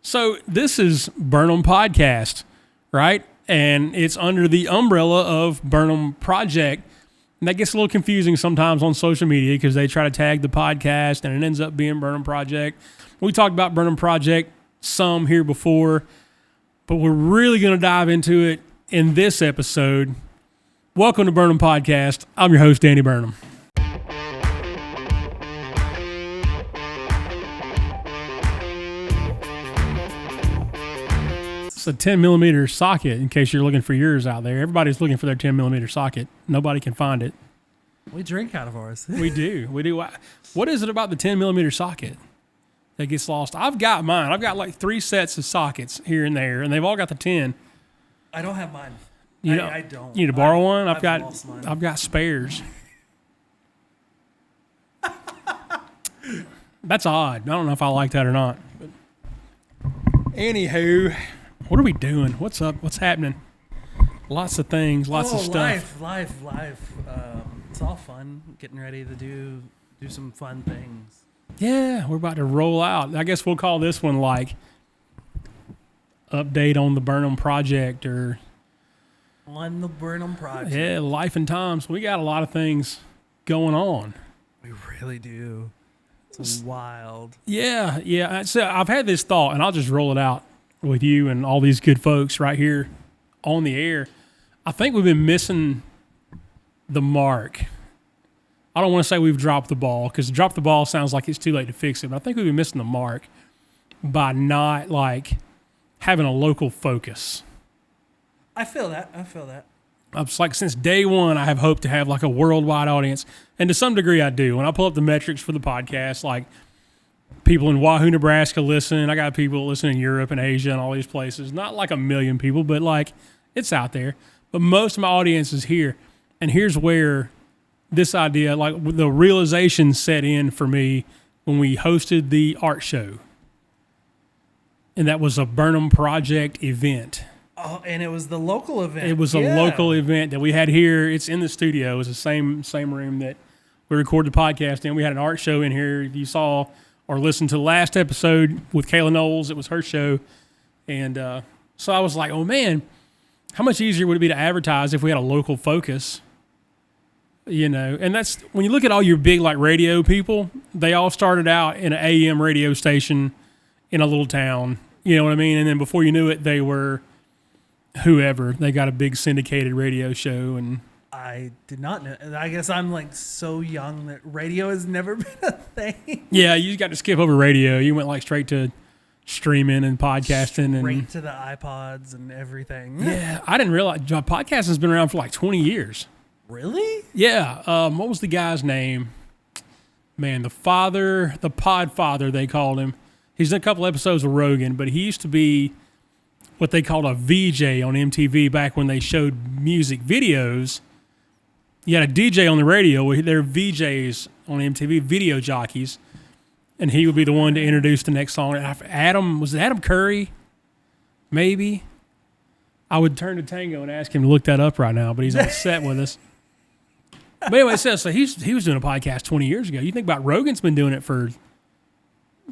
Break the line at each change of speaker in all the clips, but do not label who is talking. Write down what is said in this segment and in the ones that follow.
So this is Burnham Podcast, right? And it's under the umbrella of Burnham Project. And that gets a little confusing sometimes on social media because they try to tag the podcast and it ends up being Burnham Project. We talked about Burnham Project some here before, but we're really going to dive into it in this episode. Welcome to Burnham Podcast. I'm your host, Danny Burnham. A 10 millimeter socket in case you're looking for yours out there. Everybody's looking for their 10 millimeter socket. Nobody can find it.
We drink out of ours.
We do. What is it about the 10 millimeter socket that gets lost? I've got mine. I've got like 3 sets of sockets here and there, and they've all got the 10.
I don't have mine. I don't.
You need to borrow one?
I've lost mine.
I've got spares. That's odd. I don't know if I like that or not. But anywho, what are we doing? What's up? What's happening? Lots of things, lots of stuff.
Life. It's all fun. Getting ready to do some fun things.
Yeah, we're about to roll out. I guess we'll call this one like update on the Burnham Project or
on the Burnham Project.
Yeah, life and times. We got a lot of things going on.
We really do. It's wild.
Yeah. So I've had this thought, and I'll just roll it out with you and all these good folks right here on the air. I think we've been missing the mark. I don't want to say we've dropped the ball because drop the ball sounds like it's too late to fix it, but I think we've been missing the mark by not like having a local focus.
I feel that.
It's like since day one, I have hoped to have like a worldwide audience, and to some degree I do. When I pull up the metrics for the podcast, like people in Wahoo, Nebraska listen. I got people listening in Europe and Asia and all these places. Not like a million people, but like it's out there. But most of my audience is here. And here's where this idea, like the realization set in for me when we hosted the art show. And that was a Burnham Project event.
Oh, and it was the local event.
It was a local event that we had here. It's in the studio. It was the same room that we recorded the podcast in. We had an art show in here. If you saw or listened to the last episode with Kayla Knowles, it was her show. And so I was like, oh, man, how much easier would it be to advertise if we had a local focus? You know, and that's when you look at all your big like radio people, they all started out in an AM radio station in a little town. You know what I mean? And then before you knew it, they were whoever. They got a big syndicated radio show. And
I did not know. I guess I'm like so young that radio has never been a thing.
Yeah, you got to skip over radio. You went like straight to streaming and podcasting.
Straight to the iPods and everything.
Yeah, I didn't realize podcasting has been around for like 20 years.
Really?
Yeah. What was the guy's name? Man, the Podfather, they called him. He's done a couple episodes with Rogan, but he used to be what they called a VJ on MTV back when they showed music videos. You had a DJ on the radio. They're VJs on MTV, video jockeys, and he would be the one to introduce the next song. Was it Adam Curry? Maybe. I would turn to Tango and ask him to look that up right now, but he's on set with us. But anyway, so he was doing a podcast 20 years ago. You think about Rogan's been doing it for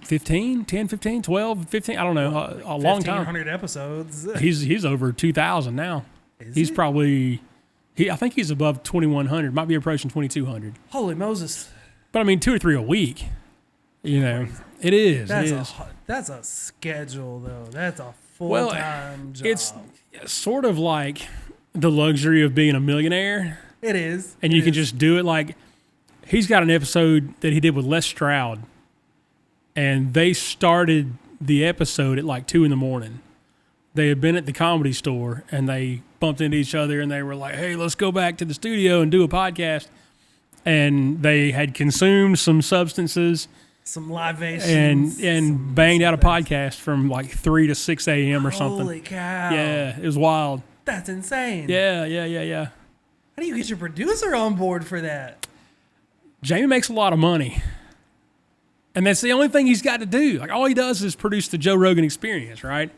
10, 15, 12, 15, I don't know, a long time.
1,500 episodes.
He's over 2,000 now. I think he's above 2,100, might be approaching 2,200.
Holy Moses.
But I mean, 2 or 3 a week. You know, it is.
That's a schedule, though. That's a full-time job.
It's sort of like the luxury of being a millionaire.
It is.
And you can just do it. Like, he's got an episode that he did with Les Stroud, and they started the episode at like 2 a.m. They had been at the Comedy Store, and they bumped into each other, and they were like, hey, let's go back to the studio and do a podcast. And they had consumed some substances,
some libations,
and banged out a podcast from like 3 to 6 a.m. or something.
Holy cow.
Yeah, it was wild.
That's insane.
Yeah.
How do you get your producer on board for that?
Jamie makes a lot of money. And that's the only thing he's got to do. Like, all he does is produce the Joe Rogan Experience, right?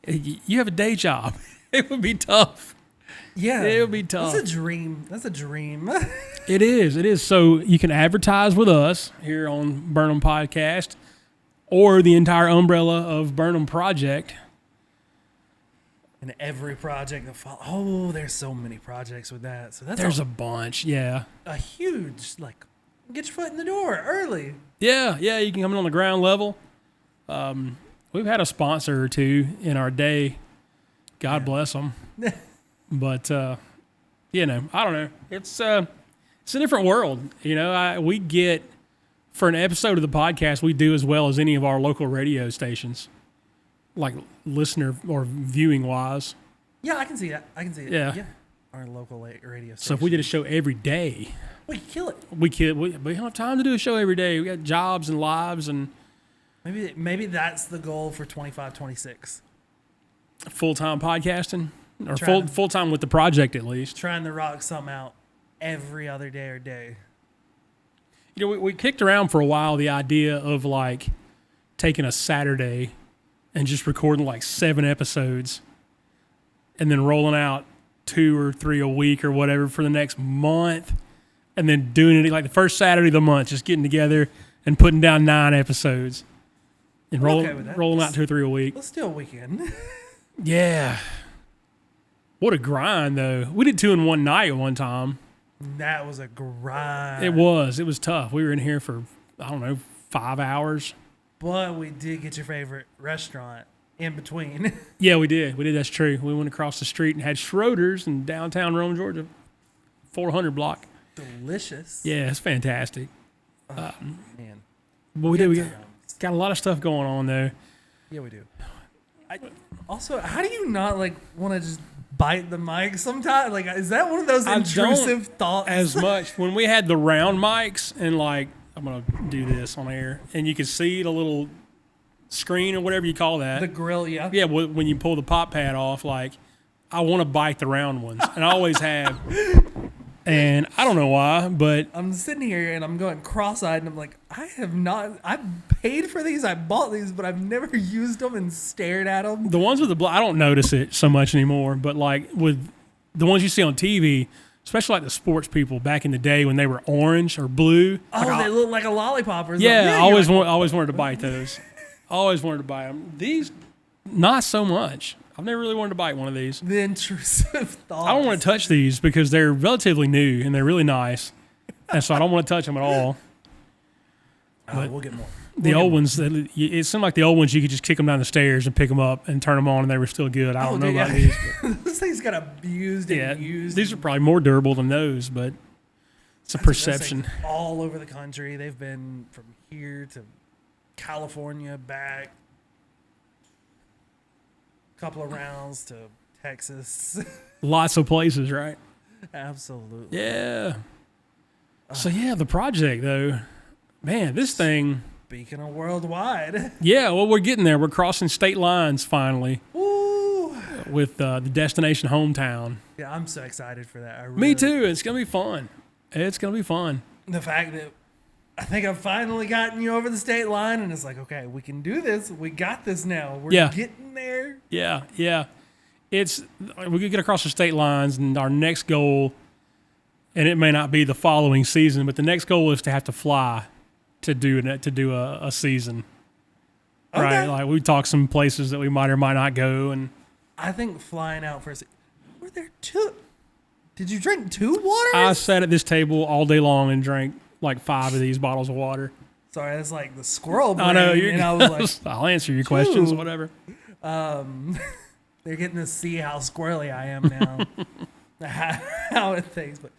You have a day job. It would be tough.
Yeah.
It would be tough.
That's a dream.
It is. So you can advertise with us here on Burnham Podcast. or the entire umbrella of Burnham Project.
And every project that follows. Oh, there's so many projects with that. So
There's a bunch, yeah.
a huge, like, get your foot in the door early.
Yeah, you can come in on the ground level. We've had a sponsor or two in our day. God bless them. But, I don't know. It's a different world. We get, for an episode of the podcast, we do as well as any of our local radio stations, like listener or viewing wise.
Yeah, I can see that.
Yeah.
Our local radio station.
So if we did a show every day,
we could kill it.
we don't have time to do a show every day. We got jobs and lives and
Maybe that's the goal for 25, 26.
full-time podcasting or
Trying to-
full-time with the project at least.
Trying to rock something out every other day or day.
We kicked around for a while the idea of like taking a Saturday and just recording like 7 episodes and then rolling out 2 or 3 a week or whatever for the next month and then doing it like the first Saturday of the month, just getting together and putting down 9 episodes and rolling out 2 or 3 a week.
Let's do a weekend.
Yeah. What a grind though. We did 2 in one night at one time.
That was a grind.
It was tough. We were in here for, 5 hours.
But we did get your favorite restaurant in between.
Yeah, we did. That's true. We went across the street and had Schroeder's in downtown Rome, Georgia, 400 block.
Delicious.
Yeah, it's fantastic.
Man.
But we got a lot of stuff going on though.
Yeah, we do. Also, how do you not want to just bite the mic sometimes? Like, is that one of those intrusive thoughts?
As much when we had the round mics and I'm gonna do this on air and you could see the little screen or whatever you call that.
The grill, yeah.
Yeah, when you pull the pop pad off, I want to bite the round ones, and I always have. And I don't know why, but
I'm sitting here and I'm going cross-eyed and I'm like, I paid for these, I bought these, but I've never used them and stared at them.
the ones with the I don't notice it so much anymore, but with the ones you see on TV, especially the sports people back in the day when they were orange or blue.
Oh, they look like a lollipop or something.
Yeah, I always wanted to bite those. Always wanted to buy them. These, not so much. I've never really wanted to bite one of these.
The intrusive thoughts.
I don't want to touch these because they're relatively new and they're really nice. And so I don't want to touch them at all.
We'll get more.
The old ones, it seemed like the old ones, you could just kick them down the stairs and pick them up and turn them on and they were still good. I don't know about these.
Those things got abused and used.
These are probably more durable than those, but it's a perception.
All over the country. They've been from here to California, back. Couple of rounds to Texas.
Lots of places, right?
Absolutely.
Yeah. So, the project, though, man, this thing.
Speaking of worldwide.
Yeah, well, we're getting there. We're crossing state lines finally.
Ooh.
With the destination hometown.
Yeah, I'm so excited for that.
Me too. It's going to be fun. It's going to be fun.
The fact that I think I've finally gotten you over the state line, and it's like, okay, we can do this. We got this now. We're getting there.
Yeah. We could get across the state lines, and our next goal, and it may not be the following season, but the next goal is to have to fly to do a season. Okay. Right? Like we talked some places that we might or might not go, and
I think flying out for a season. Were there 2? Did you drink 2 waters?
I sat at this table all day long and drank 5 of these bottles of water.
Sorry, that's like the squirrel brain.
I know.
I was like,
I'll answer your questions, whatever.
They're getting to see how squirrely I am now. How it thinks. But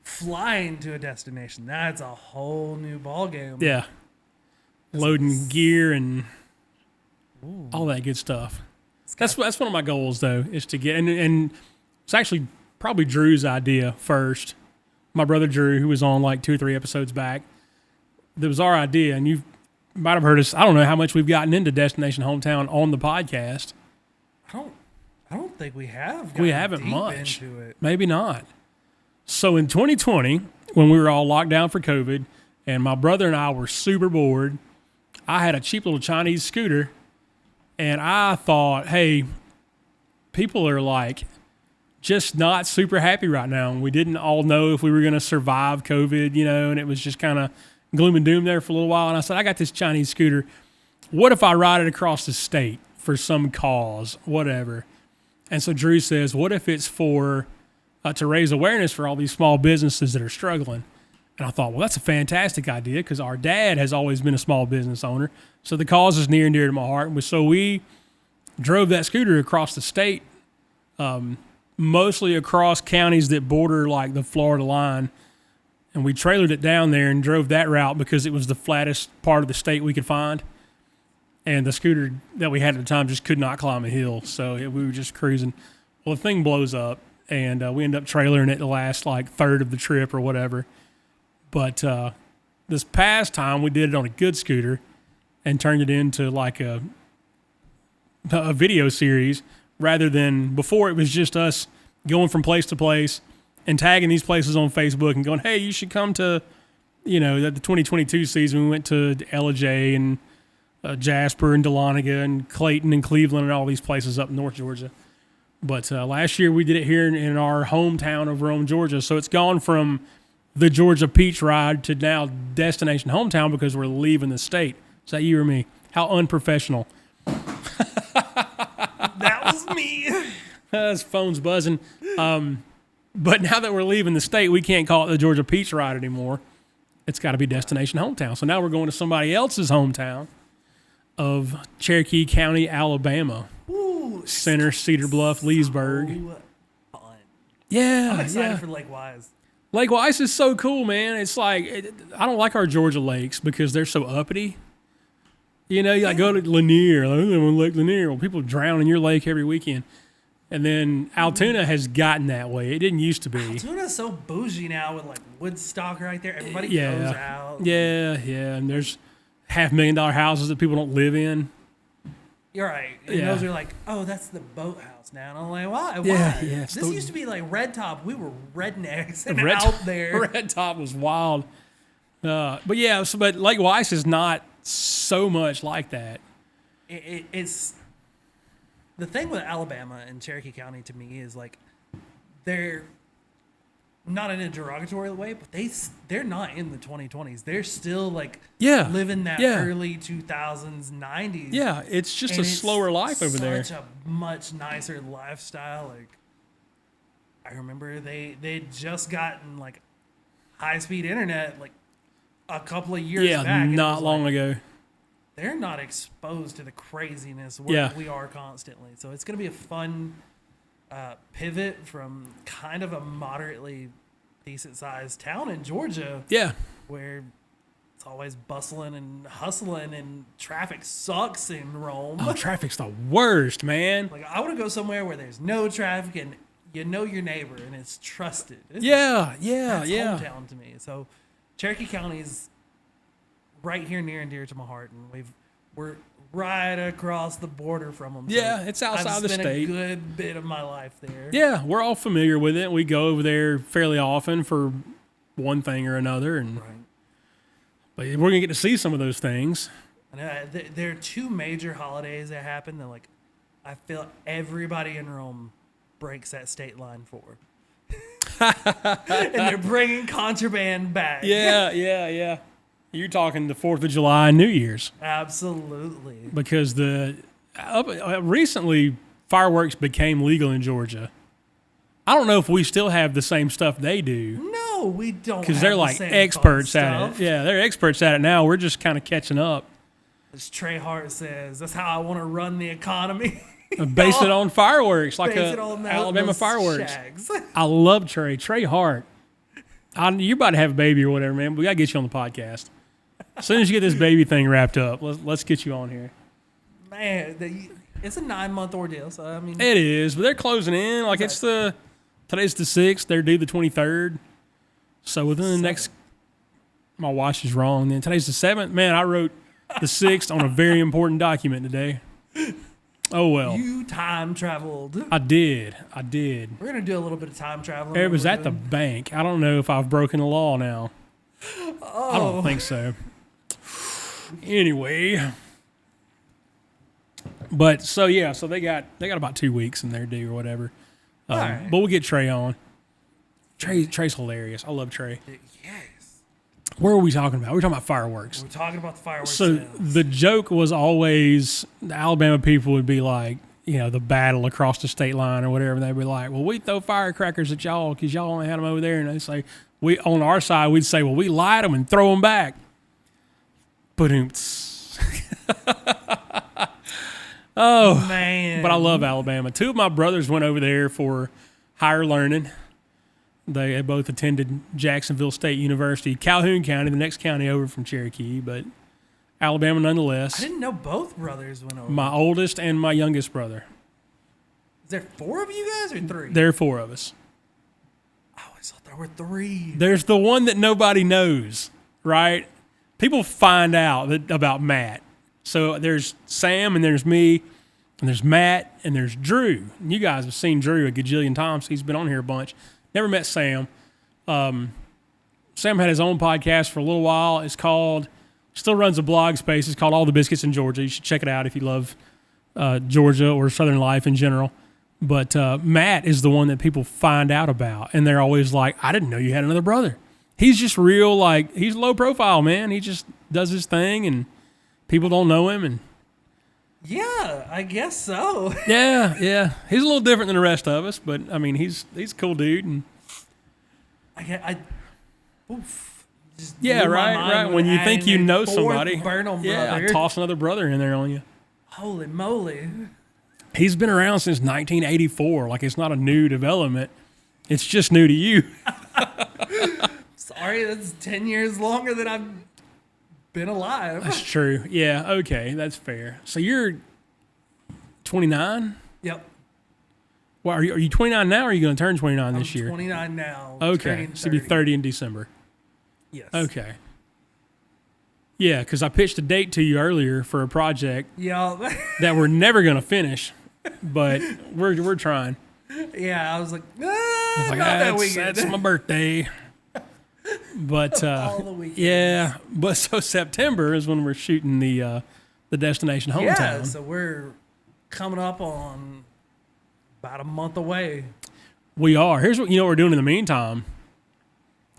flying to a destination, that's a whole new ballgame.
Yeah. Loading gear and all that good stuff. That's one of my goals, though, is to get, and it's actually probably Drew's idea first. My brother Drew, who was on 2 or 3 episodes back, that was our idea, and you might have heard us. I don't know how much we've gotten into Destination Hometown on the podcast.
I don't think we have.
We haven't much.
Into it.
Maybe not. So in 2020, when we were all locked down for COVID, and my brother and I were super bored, I had a cheap little Chinese scooter, and I thought, hey, people are just not super happy right now. And we didn't all know if we were going to survive COVID, and it was just kind of gloom and doom there for a little while. And I said, I got this Chinese scooter. what if I ride it across the state for some cause, whatever? And so Drew says, what if it's for to raise awareness for all these small businesses that are struggling? And I thought, well, that's a fantastic idea because our dad has always been a small business owner. So the cause is near and dear to my heart. And so we drove that scooter across the state, mostly across counties that border like the Florida line. And we trailered it down there and drove that route because it was the flattest part of the state we could find. And the scooter that we had at the time just could not climb a hill. So we were just cruising. Well, the thing blows up, and we end up trailering it the last like third of the trip or whatever. But this past time, we did it on a good scooter and turned it into like a video series rather than before it was just us going from place to place and tagging these places on Facebook and going, hey, you should come to, the 2022 season. We went to LJ and Jasper and Dahlonega and Clayton and Cleveland and all these places up in North Georgia. But last year we did it here in our hometown of Rome, Georgia. So it's gone from the Georgia Peach Ride to now Destination Hometown because we're leaving the state. Is that you or me? How unprofessional.
That was me.
His phone's buzzing. But now that we're leaving the state, we can't call it the Georgia Peach Ride anymore. It's got to be Destination Hometown. So now we're going to somebody else's hometown of Cherokee County, Alabama.
Ooh,
Center, Cedar Bluff, Leesburg.
Fun.
Yeah.
I'm excited for Lake Wise.
Lake Wise is so cool, man. It's like, I don't like our Georgia lakes because they're so uppity. You like go to Lanier, I live on Lake Lanier. Well, people drown in your lake every weekend. And then Altoona has gotten that way. It didn't used to be.
Altoona's so bougie now with like Woodstock right there. Everybody goes out.
Yeah. And there's $500,000 houses that people don't live in.
You're right. And those are like, oh, that's the boathouse now. And I'm like, why?
Yeah.
This used to be like Red Top. We were rednecks and out there.
Red Top was wild. But Lake Wise is not so much like that.
It's the thing with Alabama and Cherokee County to me is like they're not in a derogatory way, but they're not in the 2020s. They're still like living that early 2000s, 90s.
Yeah, it's just a slower life over there.
Such a much nicer lifestyle. Like I remember they'd just gotten like high-speed internet like a couple of years back.
Yeah, not long ago.
They're not exposed to the craziness where we are constantly. So it's going to be a fun pivot from kind of a moderately decent-sized town in Georgia.
Yeah.
Where it's always bustling and hustling and traffic sucks in Rome.
Oh, traffic's the worst, man.
Like, I want to go somewhere where there's no traffic and you know your neighbor and it's trusted. That's hometown to me. So Cherokee County's right here near and dear to my heart, and we're right across the border from them.
Yeah, it's outside the state.
I've spent a good bit of my life there.
Yeah, we're all familiar with it. We go over there fairly often for one thing or another, and but we're gonna get to see some of those things.
And there are two major holidays that happen that like I feel everybody in Rome breaks that state line for. And they're bringing contraband back.
Yeah. You're talking the 4th of July and New Year's.
Absolutely.
Because recently fireworks became legal in Georgia. I don't know if we still have the same stuff they do.
No, we don't.
Because they're like experts at it. Yeah, they're experts at it now. We're just kind of catching up.
As Trey Hart says, that's how I want to run the economy.
Base it on fireworks, like
Alabama
fireworks.
Shags.
I love Trey. Trey Hart. You're about to have a baby or whatever, man. We got to get you on the podcast. As soon as you get this baby thing wrapped up, let's get you on here.
Man, it's a 9-month ordeal, so I mean.
It is, but they're closing in. Like today's the 6th. They're due the 23rd. So within the next, my watch is wrong. Then today's the 7th. Man, I wrote the 6th on a very important document today. Oh, well.
You time traveled.
I did.
We're going to do a little bit of time traveling.
It was at the bank. I don't know if I've broken the law now. I don't think so. Anyway. But, so they got about 2 weeks in their due or whatever.
Right.
But we'll get Trey on. Trey's hilarious. I love Trey.
Yes.
Where were we talking about? We were talking about fireworks.
We're talking about the fireworks.
So
sales.
the joke was always the Alabama people would be like, the battle across the state line or whatever. They'd be like, well, we throw firecrackers at y'all because y'all only had them over there. And they say, on our side, we'd say, well, we light them and throw them back. Ba-doom-ts. Oh,
man.
But I love Alabama. 2 of my brothers went over there for higher learning. They both attended Jacksonville State University, Calhoun County, the next county over from Cherokee, but Alabama nonetheless.
I didn't know both brothers went over.
My oldest and my youngest brother.
Is there 4 of you guys or 3?
There are 4 of us.
I always thought there were 3.
There's the one that nobody knows, right? People find out about Matt. So there's Sam and there's me and there's Matt and there's Drew. You guys have seen Drew a gajillion times. He's been on here a bunch. Never met Sam. Sam had his own podcast for a little while. It's called, still runs a blog space. It's called All the Biscuits in Georgia. You should check it out if you love Georgia or Southern life in general. But Matt is the one that people find out about. And they're always like, I didn't know you had another brother. He's just real, he's low profile, man. He just does his thing and people don't know him. And
yeah, I guess so.
yeah. He's a little different than the rest of us, but I mean, he's a cool dude. And yeah, right. When you think you know somebody,
Burnham
I toss another brother in there on you.
Holy moly!
He's been around since 1984. Like, it's not a new development; it's just new to you.
Sorry, that's 10 years longer than I've been alive.
That's true. Yeah. Okay, that's fair. So you're 29.
Yep.
Well, are you 29 now, or are you going to turn 29 this year?
29 now.
Okay, so you'll be 30 in December.
Yes.
Okay. Yeah, because I pitched a date to you earlier for a project
Yeah.
that we're never going to finish, but we're trying.
Yeah, I was like,
Like,
not that weekend.
that's my birthday. But
All the weekends.
yeah, but so September is when we're shooting the destination hometown.
Yeah, so we're coming up on about a month away.
We are. Here's what we're doing in the meantime.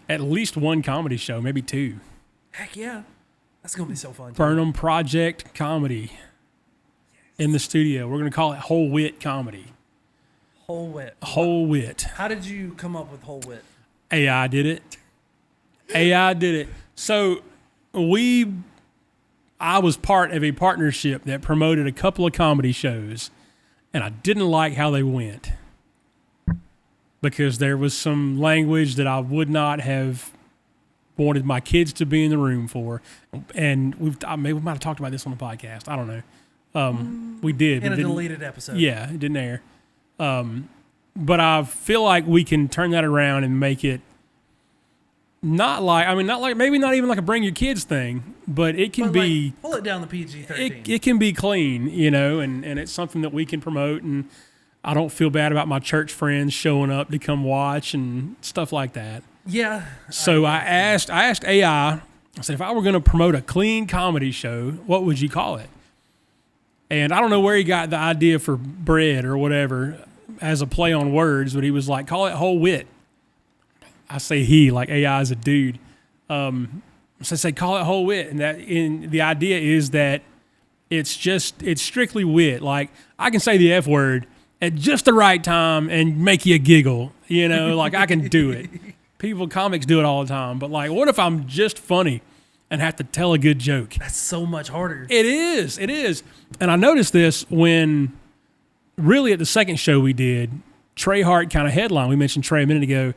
At least one comedy show, maybe 2.
Heck yeah. That's going to be so fun.
Burnham Project Comedy in the studio. We're going to call it Whole Wit Comedy.
Whole Wit.
Whole Wit.
How did you come up with Whole Wit?
AI did it. AI did it. So I was part of a partnership that promoted a couple of comedy shows, and I didn't like how they went because there was some language that I would not have wanted my kids to be in the room for. And we might have talked about this on the podcast. I don't know. We did.
In a deleted episode.
Yeah, it didn't air. But I feel like we can turn that around and make it not like maybe not even like a bring your kids thing, but it can be
pull it down to PG-13.
It can be clean, and it's something that we can promote. And I don't feel bad about my church friends showing up to come watch and stuff like that.
Yeah.
So I asked AI. I said, if I were going to promote a clean comedy show, what would you call it? And I don't know where he got the idea for bread or whatever as a play on words, but he was like, call it Whole Wit. I say he, like AI is a dude. So I say, call it Whole Wit. And the idea is that it's strictly wit. Like, I can say the F word at just the right time and make you giggle, like I can do it. Comics do it all the time. But like, what if I'm just funny and have to tell a good joke?
That's so much harder.
It is. And I noticed this when really at the second show we did, Trey Hart kind of headline. We mentioned Trey a minute ago.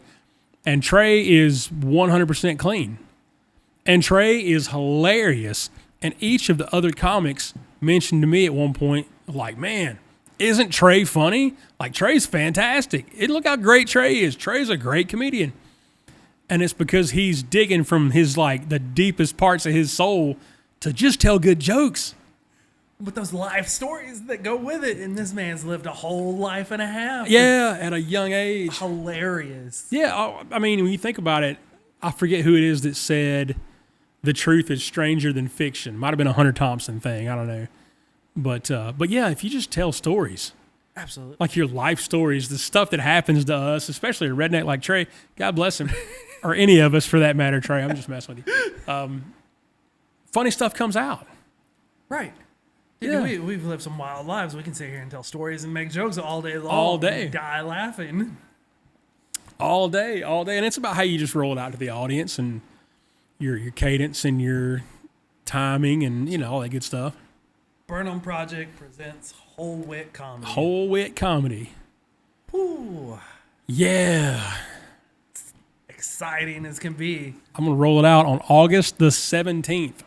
And Trey is 100% clean. And Trey is hilarious. And each of the other comics mentioned to me at one point, like, man, isn't Trey funny? Like, Trey's fantastic. Look how great Trey is. Trey's a great comedian. And it's because he's digging from his, like, the deepest parts of his soul to just tell good jokes.
With those life stories that go with it. And this man's lived a whole life and a half.
Yeah, at a young age.
Hilarious.
Yeah, I mean, when you think about it, I forget who it is that said the truth is stranger than fiction. Might have been a Hunter Thompson thing. I don't know. But yeah, if you just tell stories,
Absolutely.
Like your life stories, the stuff that happens to us, especially a redneck like Trey. God bless him, or any of us for that matter. Trey, I'm just messing with you. Funny stuff comes out.
Right. Dude,
Yeah.
we've lived some wild lives. We can sit here and tell stories and make jokes all day long.
All day.
And die laughing.
All day, and it's about how you just roll it out to the audience and your cadence and your timing and all that good stuff.
Burnham Project presents Whole Wit Comedy.
Whole Wit Comedy.
Ooh,
Yeah.
exciting as can be.
I'm going to roll it out on August the 17th.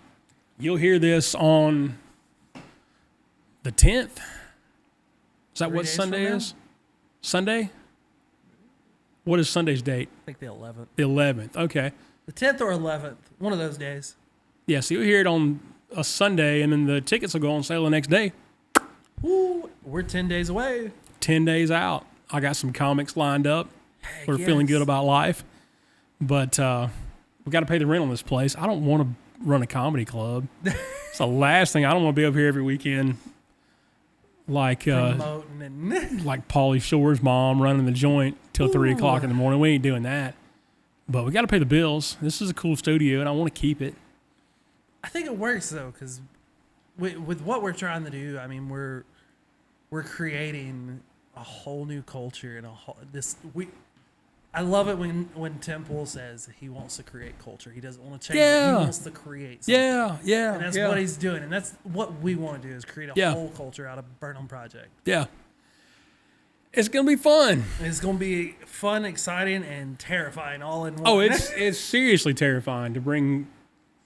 You'll hear this on the 10th. Is that
3
what
days
Sunday
from now?
is? Sunday? What is Sunday's date?
I think the 11th.
The 11th. Okay.
The 10th or 11th. One of those days.
Yeah, so you'll hear it on a Sunday, and then the tickets will go on sale the next day.
Ooh, we're 10 days away.
10 days out. I got some comics lined up.
Heck
We're
yes.
feeling good about life. But we got to pay the rent on this place. I don't want to run a comedy club. It's the last thing. I don't want to be up here every weekend like
Promoting and
like Pauly Shore's mom running the joint till 3 o'clock in the morning. We ain't doing that. But we got to pay the bills. This is a cool studio, and I want to keep it.
I think it works though, because with what we're trying to do, I mean, we're creating a whole new culture and I love it when Temple says he wants to create culture. He doesn't want to change it.
Yeah.
He wants to create something.
Yeah.
And that's what he's doing. And that's what we want to do is create a
Yeah.
whole culture out of Burnham Project.
Yeah. It's going to be fun.
It's going to be fun, exciting, and terrifying all in one.
Oh, it's seriously terrifying to bring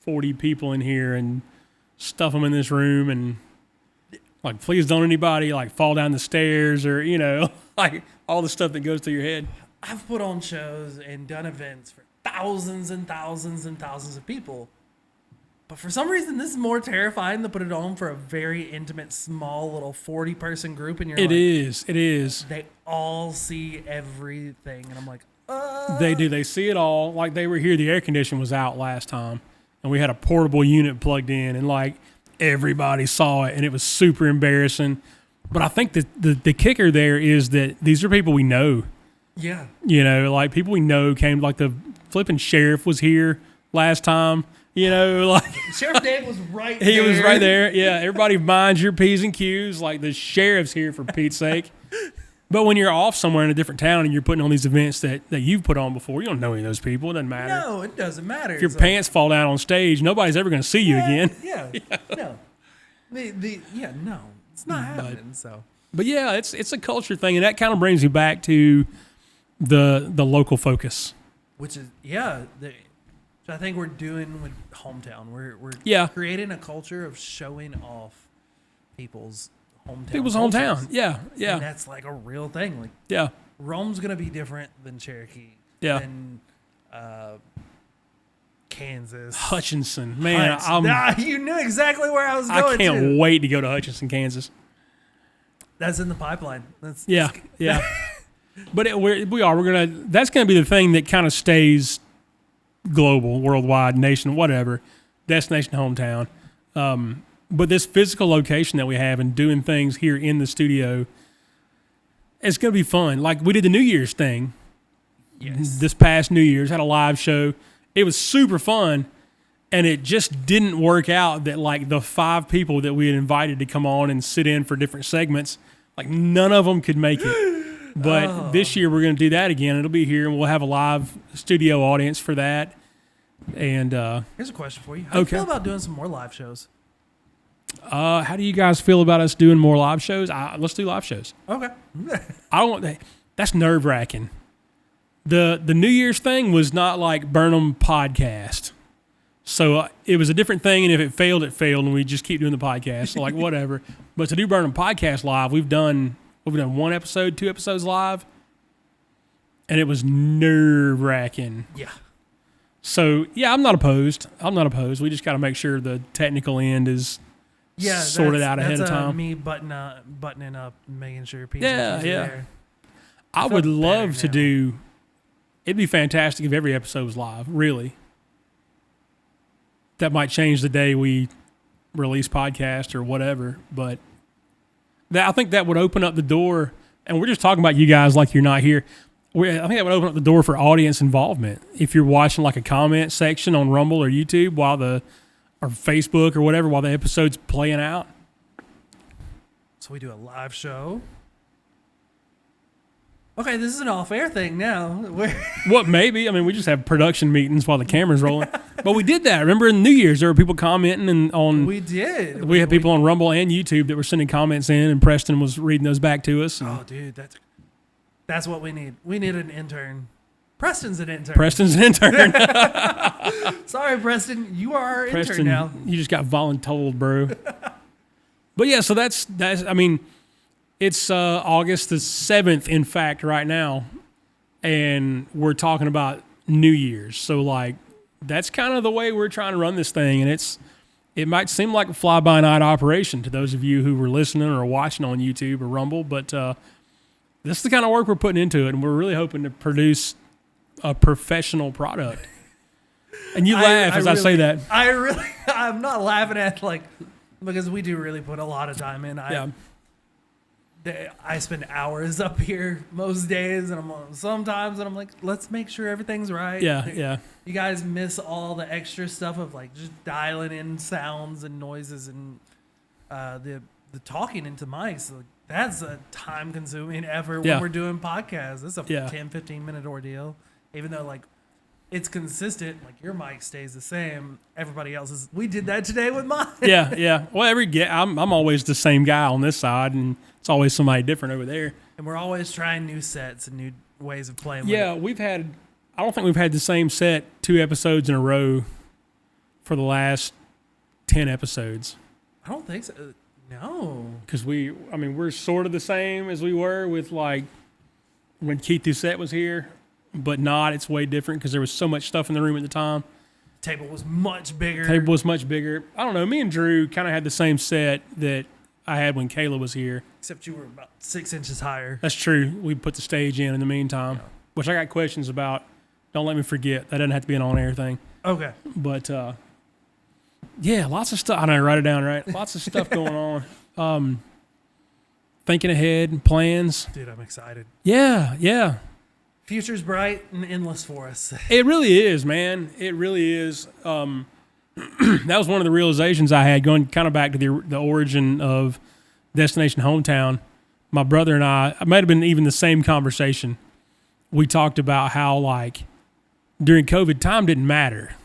40 people in here and stuff them in this room and like, please don't anybody like fall down the stairs or, like all the stuff that goes through your head.
I've put on shows and done events for thousands and thousands and thousands of people. But for some reason, this is more terrifying to put it on for a very intimate, small, little 40-person group. And
It is.
They all see everything. And I'm like,
They do. They see it all. Like they were here, the air conditioning was out last time and we had a portable unit plugged in and like everybody saw it and it was super embarrassing. But I think that the kicker there is that these are people we know.
yeah.
Like people we know came, like the flipping sheriff was here last time, like
Sheriff Dave was right
he
there.
was right there. Yeah, everybody minds your P's and Q's. Like the sheriff's here for Pete's sake. But when you're off somewhere in a different town and you're putting on these events that you've put on before, you don't know any of those people. It doesn't matter.
No, it doesn't matter.
If your pants fall down on stage, nobody's ever going to see you again.
Yeah. No. No. It's not happening. So.
But yeah, it's a culture thing, and that kind of brings me back to the local focus.
Which is which I think we're doing with hometown. We're creating a culture of showing off people's hometown.
People's
cultures.
hometown. Yeah.
And that's like a real thing. Like
Yeah.
Rome's gonna be different than Cherokee.
Yeah.
Than Kansas.
Hutchinson. Man,
you knew exactly where I was going.
I can't
to.
wait to go to Hutchinson, Kansas.
That's in the pipeline. That's
Yeah. But that's gonna be the thing that kind of stays global, worldwide, nation, whatever, destination, hometown. But this physical location that we have and doing things here in the studio, it's gonna be fun. Like we did the New Year's thing.
Yes.
This past New Year's, had a live show. It was super fun, and it just didn't work out that like the 5 people that we had invited to come on and sit in for different segments, like none of them could make it. But this year we're going to do that again. It'll be here, and we'll have a live studio audience for that. And
here's a question for you. How do you
Okay.
feel about doing some more live shows?
how do you guys feel about us doing more live shows? Let's do live shows.
Okay.
I don't want that's nerve wracking. The New Year's thing was not like Burnham Podcast. So it was a different thing, and if it failed, and we just keep doing the podcast. So like whatever. But to do Burnham Podcast live, we've done 1 episode, 2 episodes live, and it was nerve wracking.
Yeah.
So yeah, I'm not opposed. We just got to make sure the technical end is sorted out ahead of time.
Me buttoning up, making sure people.
Yeah.
There.
I would
feel
love
better
to
now.
do. It'd be fantastic if every episode was live. Really. That might change the day we release podcast or whatever, but I think that would open up the door, and we're just talking about you guys like you're not here. I think that would open up the door for audience involvement. If you're watching like a comment section on Rumble or YouTube or Facebook or whatever while the episode's playing out.
So we do a live show. Okay, this is an off-air thing now.
What, maybe? I mean, we just have production meetings while the camera's rolling. But we did that. Remember in New Year's, there were people commenting on...
We did.
We had people on Rumble and YouTube that were sending comments in, and Preston was reading those back to us.
Oh, dude, that's what we need. We need an intern. Preston's an intern.
Preston's an intern.
Sorry, Preston. You are our
Preston,
intern now.
You just got voluntold, bro. But yeah, so that's I mean, it's August the 7th, in fact, right now. And we're talking about New Year's. So, like, that's kind of the way we're trying to run this thing. And it might seem like a fly-by-night operation to those of you who were listening or watching on YouTube or Rumble. But this is the kind of work we're putting into it. And we're really hoping to produce a professional product. And you laugh as I say that.
I'm not laughing at, like, because we do really put a lot of time in. I spend hours up here most days, and sometimes I'm like, let's make sure everything's right.
Yeah.
You guys miss all the extra stuff of like just dialing in sounds and noises and the talking into mics. Like, that's a time-consuming effort when we're doing podcasts. It's a 10, 15-minute ordeal, even though like it's consistent. Like your mic stays the same. Everybody else's. We did that today with mine.
Yeah. Well, I'm always the same guy on this side, and it's always somebody different over there.
And we're always trying new sets and new ways of playing.
Yeah, I don't think we've had the same set 2 episodes in a row for the last 10 episodes.
I don't think so. No.
Because we're sort of the same as we were with like when Keith Doucette was here, but not. It's way different because there was so much stuff in the room at the time.
Table was much bigger.
I don't know. Me and Drew kind of had the same set that I had when Kayla was here.
Except you were about 6 inches higher.
That's true. We put the stage in the meantime, which I got questions about. Don't let me forget. That doesn't have to be an on-air thing.
Okay.
But, yeah, lots of stuff. I know, write it down, right? Lots of stuff going on. Thinking ahead, plans.
Dude, I'm excited.
Yeah.
Future's bright and endless for us.
It really is, man. It really is. That was one of the realizations I had going kind of back to the origin of Destination Hometown. My brother and I might have been even the same conversation. We talked about how, like, during COVID, time didn't matter.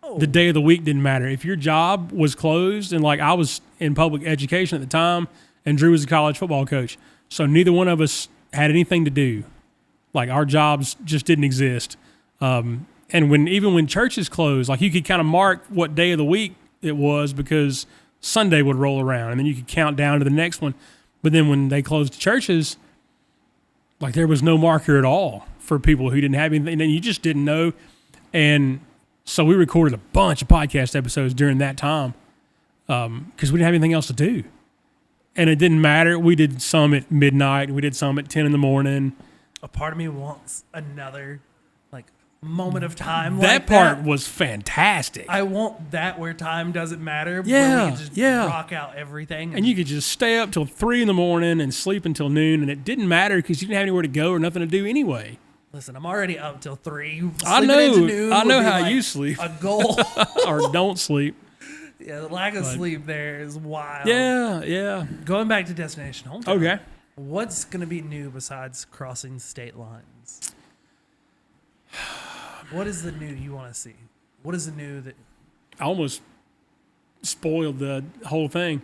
Oh. The day of the week didn't matter. If your job was closed, and, like, I was in public education at the time, and Drew was a college football coach, so neither one of us had anything to do. Like, our jobs just didn't exist. And even when churches closed, like, you could kind of mark what day of the week it was because Sunday would roll around, and then you could count down to the next one. But then when they closed churches, like, there was no marker at all for people who didn't have anything, and you just didn't know. And so we recorded a bunch of podcast episodes during that time because we didn't have anything else to do. And it didn't matter. We did some at midnight. We did some at 10 in the morning.
A part of me wants another, like, moment of time.
That part was fantastic.
I want that where time doesn't matter.
Yeah,
where we can just rock out everything.
And you could just stay up till 3 in the morning and sleep until noon, and it didn't matter because you didn't have anywhere to go or nothing to do anyway.
Listen, I'm already up till 3.
I know how you sleep.
A goal.
Or don't sleep.
Yeah, the lack of sleep there is wild.
Yeah.
Going back to Destination Hometown.
Okay.
What's going to be new besides crossing state lines? What is the new you want to see? What is the new that...
I almost spoiled the whole thing.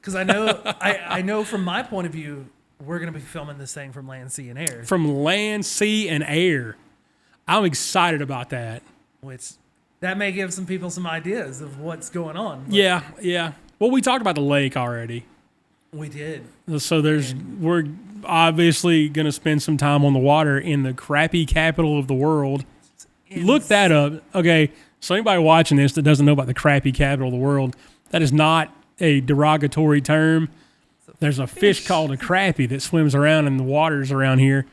Because I know from my point of view, we're going to be filming this thing from land, sea, and air.
From land, sea, and air. I'm excited about that.
Which, that may give some people some ideas of what's going on.
Yeah. Well, we talked about the lake already.
We did.
So we're obviously going to spend some time on the water in the crappy capital of the world. Look that up. Okay, so anybody watching this that doesn't know about the crappy capital of the world, that is not a derogatory term. There's a fish called a crappie that swims around in the waters around here.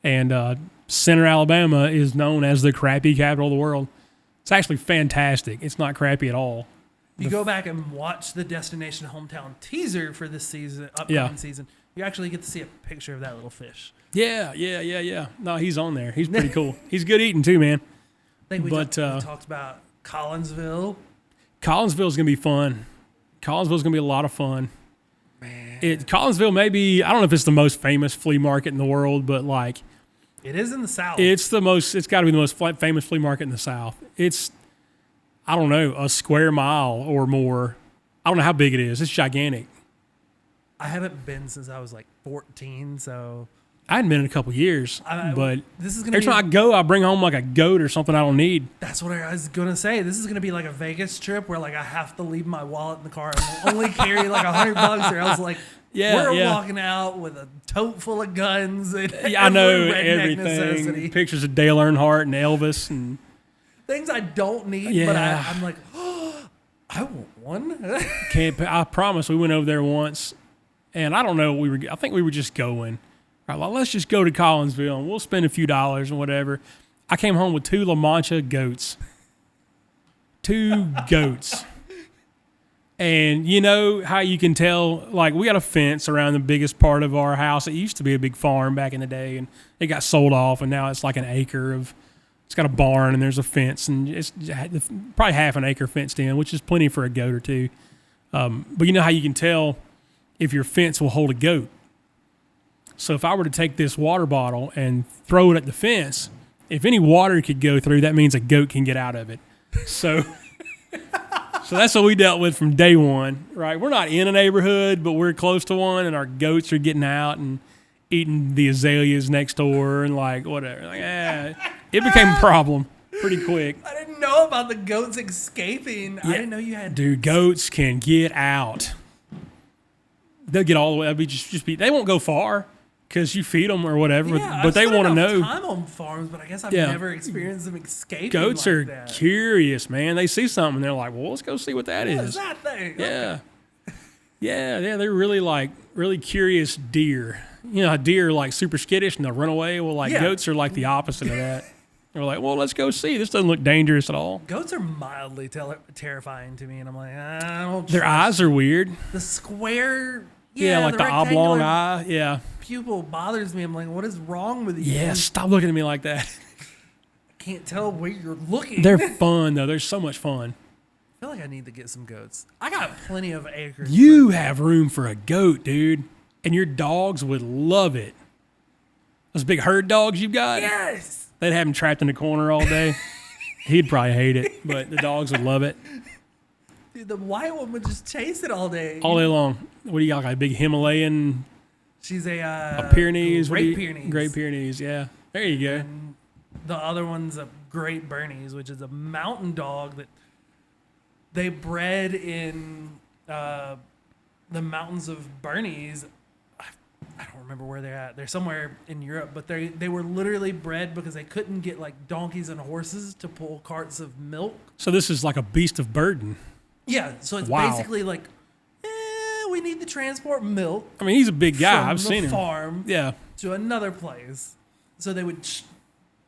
And Center, Alabama is known as the crappy capital of the world. It's actually fantastic. It's not crappy at all.
you go back and watch the Destination Hometown teaser for this season, upcoming season, you actually get to see a picture of that little fish.
Yeah. No, he's on there. He's pretty cool. He's good eating too, man.
I think we talked about Collinsville.
Collinsville's going to be fun. Collinsville's going to be a lot of fun.
Man.
Collinsville may be, I don't know if it's the most famous flea market in the world, but like.
It is in the South.
It's got to be the most famous flea market in the South. It's, I don't know, a square mile or more. I don't know how big it is. It's gigantic.
I haven't been since I was like 14, so.
I hadn't been in a couple years, but
this is gonna
every time I go, I bring home like a goat or something I don't need.
That's what I was gonna say. This is gonna be like a Vegas trip where like I have to leave my wallet in the car and only carry like $100, or else like we're walking out with a tote full of guns. And
I know everything. Necessity. Pictures of Dale Earnhardt and Elvis and
things I don't need, but I'm like, oh, I want one.
I promise. We went over there once, and I don't know. I think we were just going. All right, well, let's just go to Collinsville and we'll spend a few dollars and whatever. I came home with 2 La Mancha goats. 2 goats. And you know how you can tell, like, we got a fence around the biggest part of our house. It used to be a big farm back in the day, and it got sold off, and now it's like an acre of, it's got a barn and there's a fence, and it's probably half an acre fenced in, which is plenty for a goat or 2. But you know how you can tell if your fence will hold a goat. So if I were to take this water bottle and throw it at the fence, if any water could go through, that means a goat can get out of it. So that's what we dealt with from day one, right? We're not in a neighborhood, but we're close to one, and our goats are getting out and eating the azaleas next door and like whatever. Like, it became a problem pretty quick.
I didn't know about the goats escaping. I didn't know you had.
Dude, goats can get out. They'll get all the way. They won't go far. Because you feed them or whatever, but they want to know.
I've time on farms, but I guess I've never experienced them escaping.
Goats
like
are
that.
Curious, man. They see something, and they're like, "Well, let's go see what that is."
What is that thing?
Yeah, yeah. They're really curious deer. You know, how deer are like super skittish and they'll run away. Well, goats are like the opposite of that. They're like, "Well, let's go see. This doesn't look dangerous at all."
Goats are mildly terrifying to me, and I'm like, I don't.
Their eyes are weird.
The square.
Yeah, like the oblong eye. Yeah.
Pupil bothers me. I'm like, what is wrong with you?
Yeah, stop looking at me like that.
I can't tell where you're looking.
They're fun, though. They're so much fun.
I feel like I need to get some goats. I got plenty of acres.
You have room for a goat, dude. And your dogs would love it. Those big herd dogs you've got?
Yes.
They'd have him trapped in the corner all day. He'd probably hate it, but the dogs would love it.
Dude, the white one would just chase it all day.
All day long. What do you got, like a big Himalayan?
She's a
Pyrenees.
Great Pyrenees.
Great Pyrenees, yeah. There you go.
And the other one's a Great Bernese, which is a mountain dog that they bred in the mountains of Bernese. I don't remember where they're at. They're somewhere in Europe, but they were literally bred because they couldn't get like donkeys and horses to pull carts of milk.
So this is like a beast of burden.
Yeah, so it's basically like, we need to transport milk.
I mean, he's a big guy.
From
I've seen him.
Farm
yeah.
to another place. So they would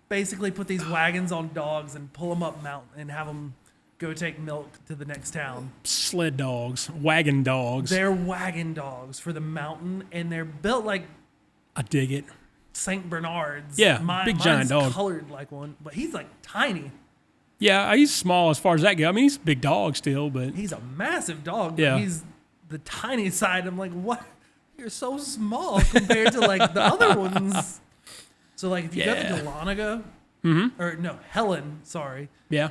basically put these wagons on dogs and pull them up mountain and have them go take milk to the next town.
Sled dogs, wagon dogs.
They're wagon dogs for the mountain, and they're built like
I dig it.
St. Bernards.
Yeah, big giant dog.
Colored like one, but he's like tiny.
Yeah, he's small as far as that goes. I mean, he's a big dog still, but
he's a massive dog. But
yeah,
he's the tiny side. I'm like, what? You're so small compared to like the other ones. So like if you go to Dahlonega, or no, Helen, sorry.
Yeah.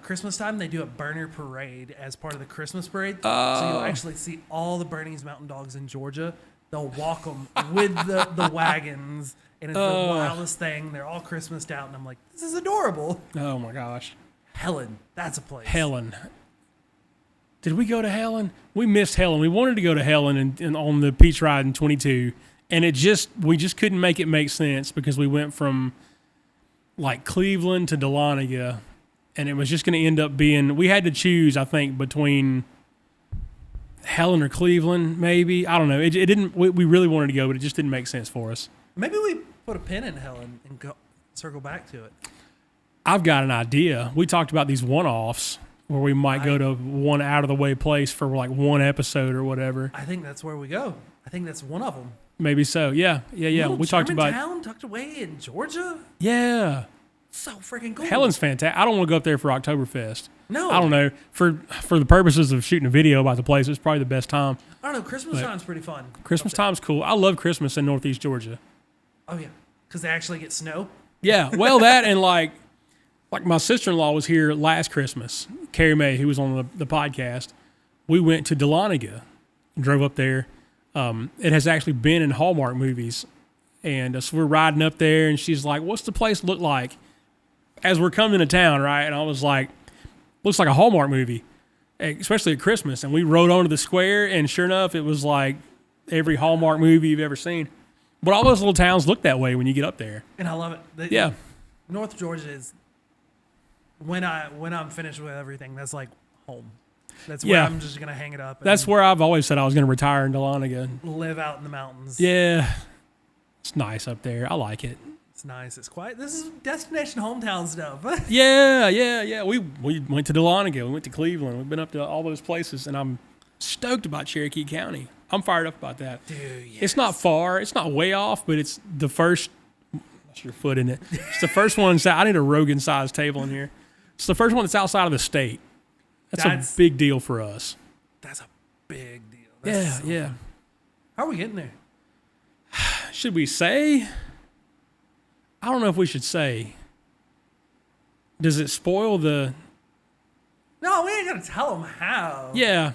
Christmas time, they do a burner parade as part of the Christmas parade. So you'll actually see all the Bernese mountain dogs in Georgia. They'll walk them with the wagons, and it's the wildest thing. They're all Christmased out, and I'm like, this is adorable.
Oh my gosh.
Helen, that's a place.
Helen. Did we go to Helen? We missed Helen. We wanted to go to Helen and on the Peach Ride in 22, and we just couldn't make it make sense because we went from like Cleveland to Dahlonega, and it was just going to end up being, we had to choose, I think, between Helen or Cleveland, maybe. I don't know. It didn't. We really wanted to go, but it just didn't make sense for us.
Maybe we put a pin in Helen and circle back to it.
I've got an idea. We talked about these one-offs where we might go to one out of the way place for like one episode or whatever.
I think that's where we go. I think that's one of them.
Maybe so. Yeah. We talked about
town tucked away in Georgia.
Yeah.
So freaking cool.
Helen's fantastic. I don't want to go up there for Oktoberfest.
No.
I don't know. For the purposes of shooting a video about the place, it's probably the best time.
I don't know. Christmas time's pretty fun.
Christmas time's cool. I love Christmas in Northeast Georgia.
Oh yeah, because they actually get snow.
Yeah. Well, that and like my sister-in-law was here last Christmas. Carrie Mae, who was on the podcast, we went to Dahlonega, drove up there. It has actually been in Hallmark movies. And so we're riding up there, and she's like, what's the place look like as we're coming into town, right? And I was like, looks like a Hallmark movie, especially at Christmas. And we rode onto the square, and sure enough, it was like every Hallmark movie you've ever seen. But all those little towns look that way when you get up there.
And I love it. North Georgia is, when I'm finished with everything, that's like home. That's where I'm just going to hang it up.
That's where I've always said I was going to retire in Dahlonega.
Live out in the mountains.
Yeah. It's nice up there. I like it.
It's nice. It's quiet. This is destination hometown stuff.
Yeah. We went to Dahlonega. We went to Cleveland. We've been up to all those places, and I'm stoked about Cherokee County. I'm fired up about that.
Dude, yes.
It's not far. It's not way off, but it's the first. That's your foot in it. It's the first one. I need a Rogan-sized table in here. It's the first one that's outside of the state. That's a big deal for us.
That's a big deal.
Yeah.
How are we getting there?
Should we say? I don't know if we should say. Does it spoil the...
No, we ain't going to tell them how.
Yeah.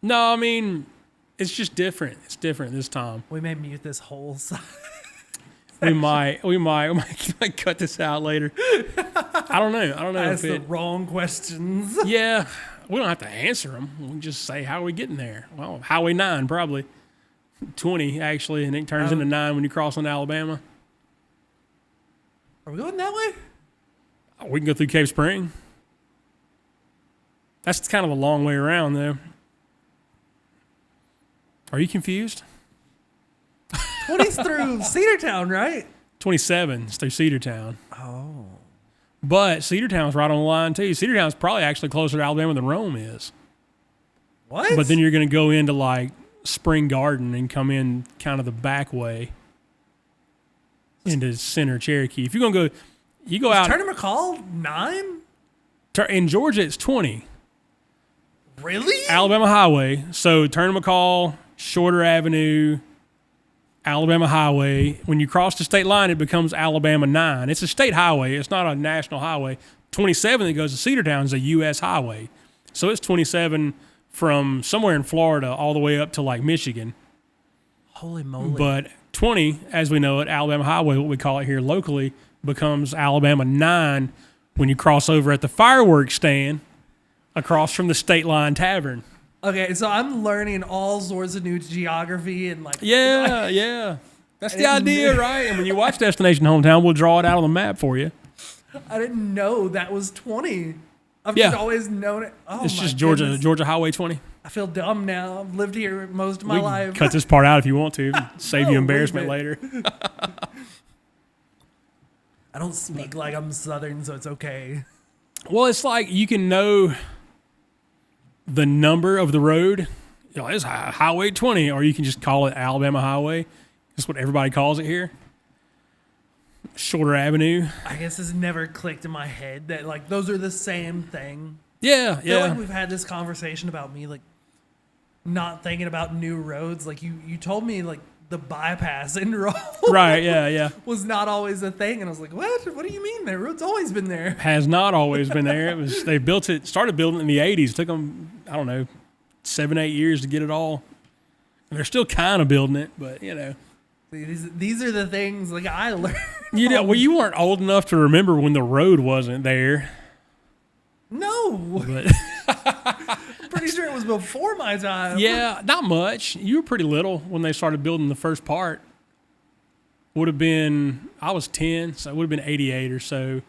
No, I mean, it's just different. It's different this time.
We may mute this whole side.
We might cut this out later. I don't know.
Ask the wrong questions.
Yeah. We don't have to answer them. We can just say, how are we getting there? Well, Highway 9, probably. 20, actually, and it turns into 9 when you cross on Alabama.
Are we going that way?
We can go through Cave Spring. That's kind of a long way around, though. Are you confused?
20's through Cedartown, right?
27 is through Cedartown.
Oh.
But Cedartown's right on the line, too. Cedartown's probably actually closer to Alabama than Rome is.
What?
But then you're going to go into, like, Spring Garden and come in kind of the back way into center Cherokee. If you're going to go, you go out.
Turner McCall 9?
In Georgia, it's 20.
Really?
Alabama Highway. So Turner McCall, Shorter Avenue, Alabama Highway. When you cross the state line, it becomes Alabama 9. It's a state highway. It's not a national highway. 27 that goes to Cedartown is a U.S. highway. So it's 27 from somewhere in Florida all the way up to like Michigan.
Holy moly.
But 20, as we know it, Alabama Highway, what we call it here locally, becomes Alabama 9 when you cross over at the fireworks stand across from the State Line Tavern.
Okay, so I'm learning all sorts of new geography and like...
Yeah. That's the idea, right? And when you watch Destination Hometown, we'll draw it out on the map for you.
I didn't know that was 20. I've just always known it. Oh,
it's just
goodness.
Georgia Highway 20.
I feel dumb now. I've lived here most of my life.
Cut this part out if you want to. Save you embarrassment later.
I don't speak like I'm Southern, so it's okay.
Well, it's like you can know the number of the road. You know, it's Highway 20, or you can just call it Alabama Highway. That's what everybody calls it here. Shorter Avenue.
I guess it's never clicked in my head that like those are the same thing.
Yeah.
I feel like we've had this conversation about me like not thinking about new roads. Like you told me like the bypass in Rome.
Right, yeah.
Was not always a thing. And I was like, what? What do you mean? That road's always been there.
Has not always been there. They started building it in the 80s. It took them, I don't know, 7-8 years to get it all. And they're still kind of building it, but you know.
These are the things like I learned.
You weren't old enough to remember when the road wasn't there.
No.
But
I'm pretty sure it was before my time.
Yeah, not much. You were pretty little when they started building the first part. Would have been, I was 10, so it would have been 88 or so.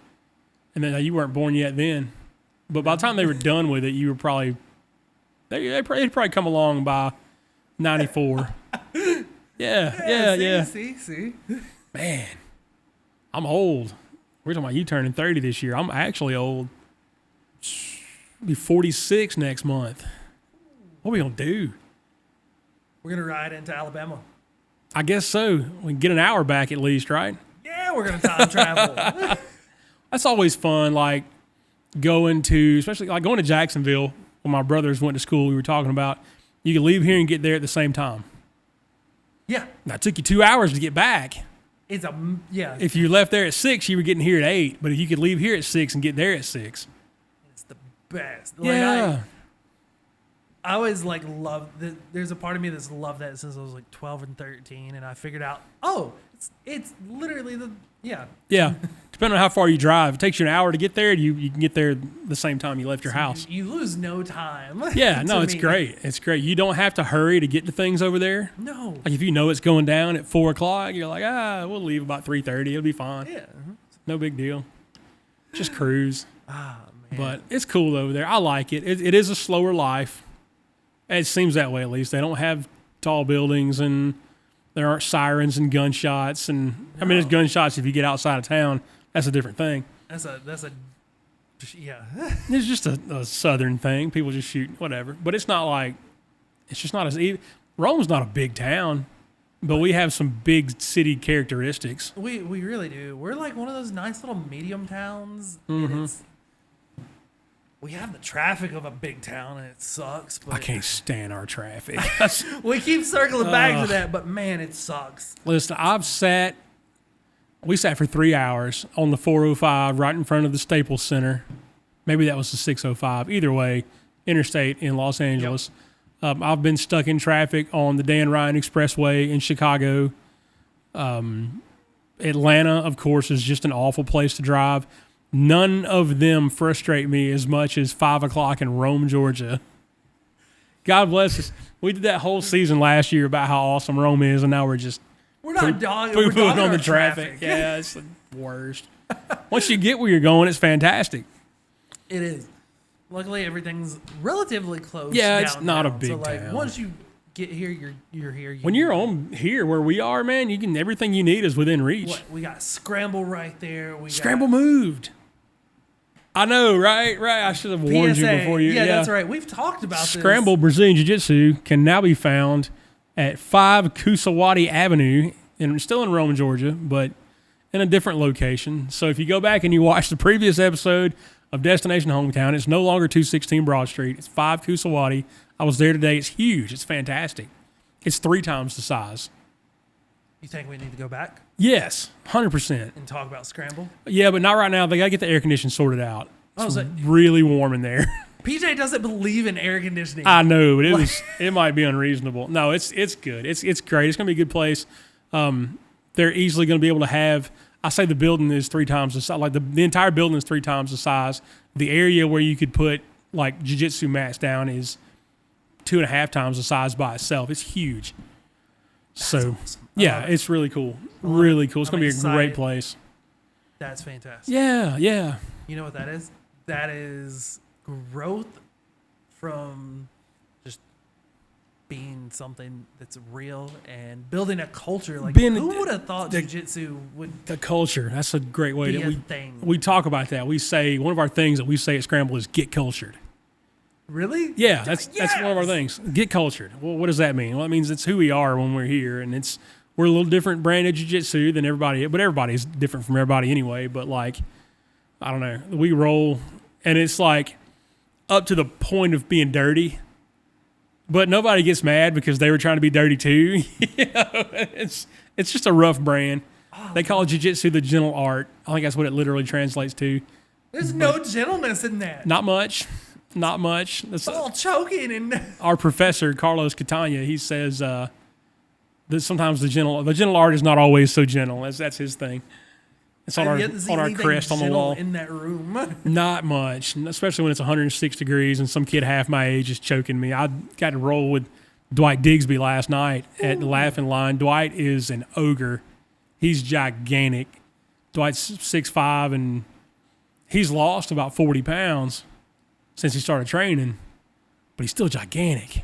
And then you weren't born yet then. But by the time they were done with it, you were probably, they'd probably come along by 94. Yeah.
See.
Man, I'm old. We're talking about you turning 30 this year. I'm actually old. I'll be 46 next month. What are we going to do?
We're going to ride into Alabama.
I guess so. We can get an hour back at least, right?
Yeah, we're going to time travel.
That's always fun, like going to Jacksonville when my brothers went to school. We were talking about you could leave here and get there at the same time.
Yeah.
Now, it took you 2 hours to get back.
Yeah.
If you left there at 6, you were getting here at 8. But if you could leave here at 6 and get there at 6.
It's the best.
Yeah.
I always there's a part of me that's loved that since I was like 12 and 13. And I figured out, it's literally
Yeah. Depending on how far you drive, it takes you an hour to get there. You can get there the same time you left your house.
You lose no time.
Yeah, no, it's great. It's great. You don't have to hurry to get to things over there.
No.
Like if you know it's going down at 4 o'clock, you're like, we'll leave about 3:30. It'll be fine.
Yeah.
No big deal. Just cruise.
Man.
But it's cool over there. I like it. It is a slower life. It seems that way at least. They don't have tall buildings and there aren't sirens and gunshots. And I mean, there's gunshots if you get outside of town. That's a different thing.
Yeah.
It's just a southern thing. People just shoot whatever. But it's just not as even. Rome's not a big town, but we have some big city characteristics.
We really do. We're like one of those nice little medium towns.
Mm-hmm.
We have the traffic of a big town, and it sucks. But
I can't stand our traffic.
We keep circling back to that, but man, it sucks.
Listen, we sat for 3 hours on the 405 right in front of the Staples Center. Maybe that was the 605. Either way, interstate in Los Angeles. Yep. I've been stuck in traffic on the Dan Ryan Expressway in Chicago. Atlanta, of course, is just an awful place to drive. None of them frustrate me as much as 5 o'clock in Rome, Georgia. God bless us. We did that whole season last year about how awesome Rome is, and now we're
not dogging
on the traffic. Yeah, it's the worst. Once you get where you're going, it's fantastic.
It is. Luckily, everything's relatively close.
Yeah, it's not a big town.
Once you get here, you're here.
When you're on here where we are, man, everything you need is within reach.
We got Scramble right there.
Scramble moved. I know, right? I should have warned you before you.
Yeah, that's right. We've talked about this.
Scramble Brazilian Jiu-Jitsu can now be found at 5 Kusawati Avenue, and still in Rome, Georgia, but in a different location. So if you go back and you watch the previous episode of Destination Hometown, it's no longer 216 Broad Street. It's 5 Kusawati. I was there today. It's huge. It's fantastic. It's 3 times the size.
You think we need to go back?
Yes, 100%.
And talk about Scramble?
Yeah, but not right now. They got to get the air conditioning sorted out. It's really warm in there.
PJ doesn't believe in air conditioning.
I know, but it might be unreasonable. No, it's good. It's great. It's going to be a good place. They're easily going to be able to have, I say the building is 3 times the size. Like the entire building is 3 times the size. The area where you could put like jiu-jitsu mats down is 2.5 times the size by itself. It's huge. So, awesome. Yeah, it's really cool. Really cool. It's going to be a great place.
That's fantastic.
Yeah.
You know what that is? That is growth from just being something that's real and building a culture. Like, who would have thought jiu-jitsu would...
The culture. That's a great way
to... thing.
We talk about that. We say, one of our things that we say at Scramble is get cultured.
Really?
Yeah, that's one of our things. Get cultured. Well, what does that mean? Well, it means it's who we are when we're here, and we're a little different brand of jiu-jitsu than everybody, but everybody's different from everybody anyway. But like, I don't know, we roll, and it's like up to the point of being dirty, but nobody gets mad because they were trying to be dirty too. It's just a rough brand. They call jiu-jitsu the gentle art. I think that's what it literally translates to.
There's no gentleness in that.
Not much. It's
all choking. And
our professor, Carlos Catania, he says that sometimes the gentle art is not always so gentle. That's his thing. It's on our crest on the wall.
In that room.
Not much, especially when it's 106 degrees and some kid half my age is choking me. I got to roll with Dwight Digsby last night at the Laughing Line. Dwight is an ogre. He's gigantic. Dwight's 6'5", and he's lost about 40 pounds since he started training, but he's still gigantic.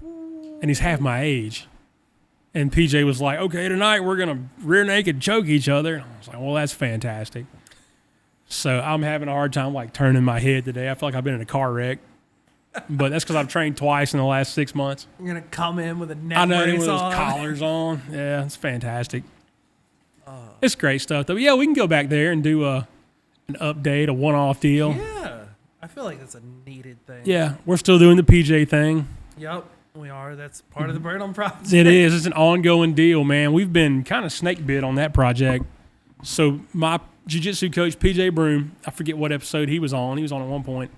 And he's half my age. And PJ was like, okay, tonight we're going to rear naked choke each other. And I was like, well, that's fantastic. So I'm having a hard time like turning my head today. I feel like I've been in a car wreck. But that's because I've trained twice in the last 6 months.
You're going to come in with a neck
I know,
brace
with those
on.
collars on. Yeah, it's fantastic. It's great stuff, though. Yeah, we can go back there and do an update, a one-off deal.
Yeah. I feel like that's a needed thing.
Yeah, we're still doing the PJ thing.
Yep, we are. That's part of the Burnham Project.
It is. It's an ongoing deal, man. We've been kind of snake bit on that project. So my jiu-jitsu coach, PJ Broom, I forget what episode he was on. He was on at one point.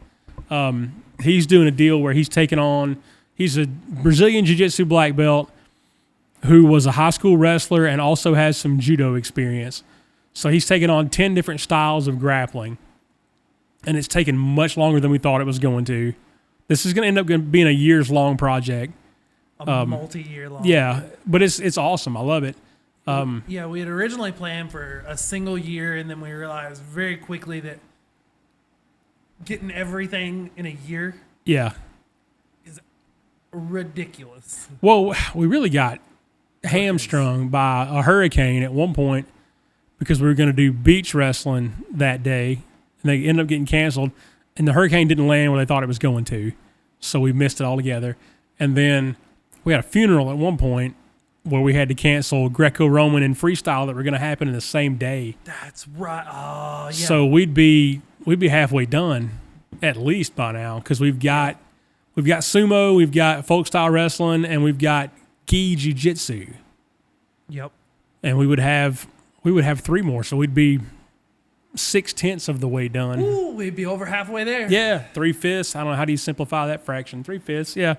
He's doing a deal where he's taking on, he's a Brazilian jiu-jitsu black belt who was a high school wrestler and also has some judo experience. So he's taking on 10 different styles of grappling. And it's taken much longer than we thought it was going to. This is going to end up being a years-long project.
A multi-year long.
Yeah, but it's awesome. I love it.
Yeah, we had originally planned for a single year, and then we realized very quickly that getting everything in a year
Yeah.
is ridiculous.
Well, we really got hamstrung by a hurricane at one point because we were going to do beach wrestling that day, and they ended up getting canceled, and the hurricane didn't land where they thought it was going to, so we missed it altogether. And then we had a funeral at one point where we had to cancel Greco-Roman and freestyle that were going to happen in the same day.
That's right. Oh, yeah.
So we'd be halfway done at least by now because we've got sumo, we've got folk style wrestling, and we've got gi jiu-jitsu.
Yep.
And we would have 3 more, so we'd be 6/10 of the way done.
Ooh, we'd be over halfway there.
Yeah, 3/5. I don't know, how do you simplify that fraction? 3/5. Yeah.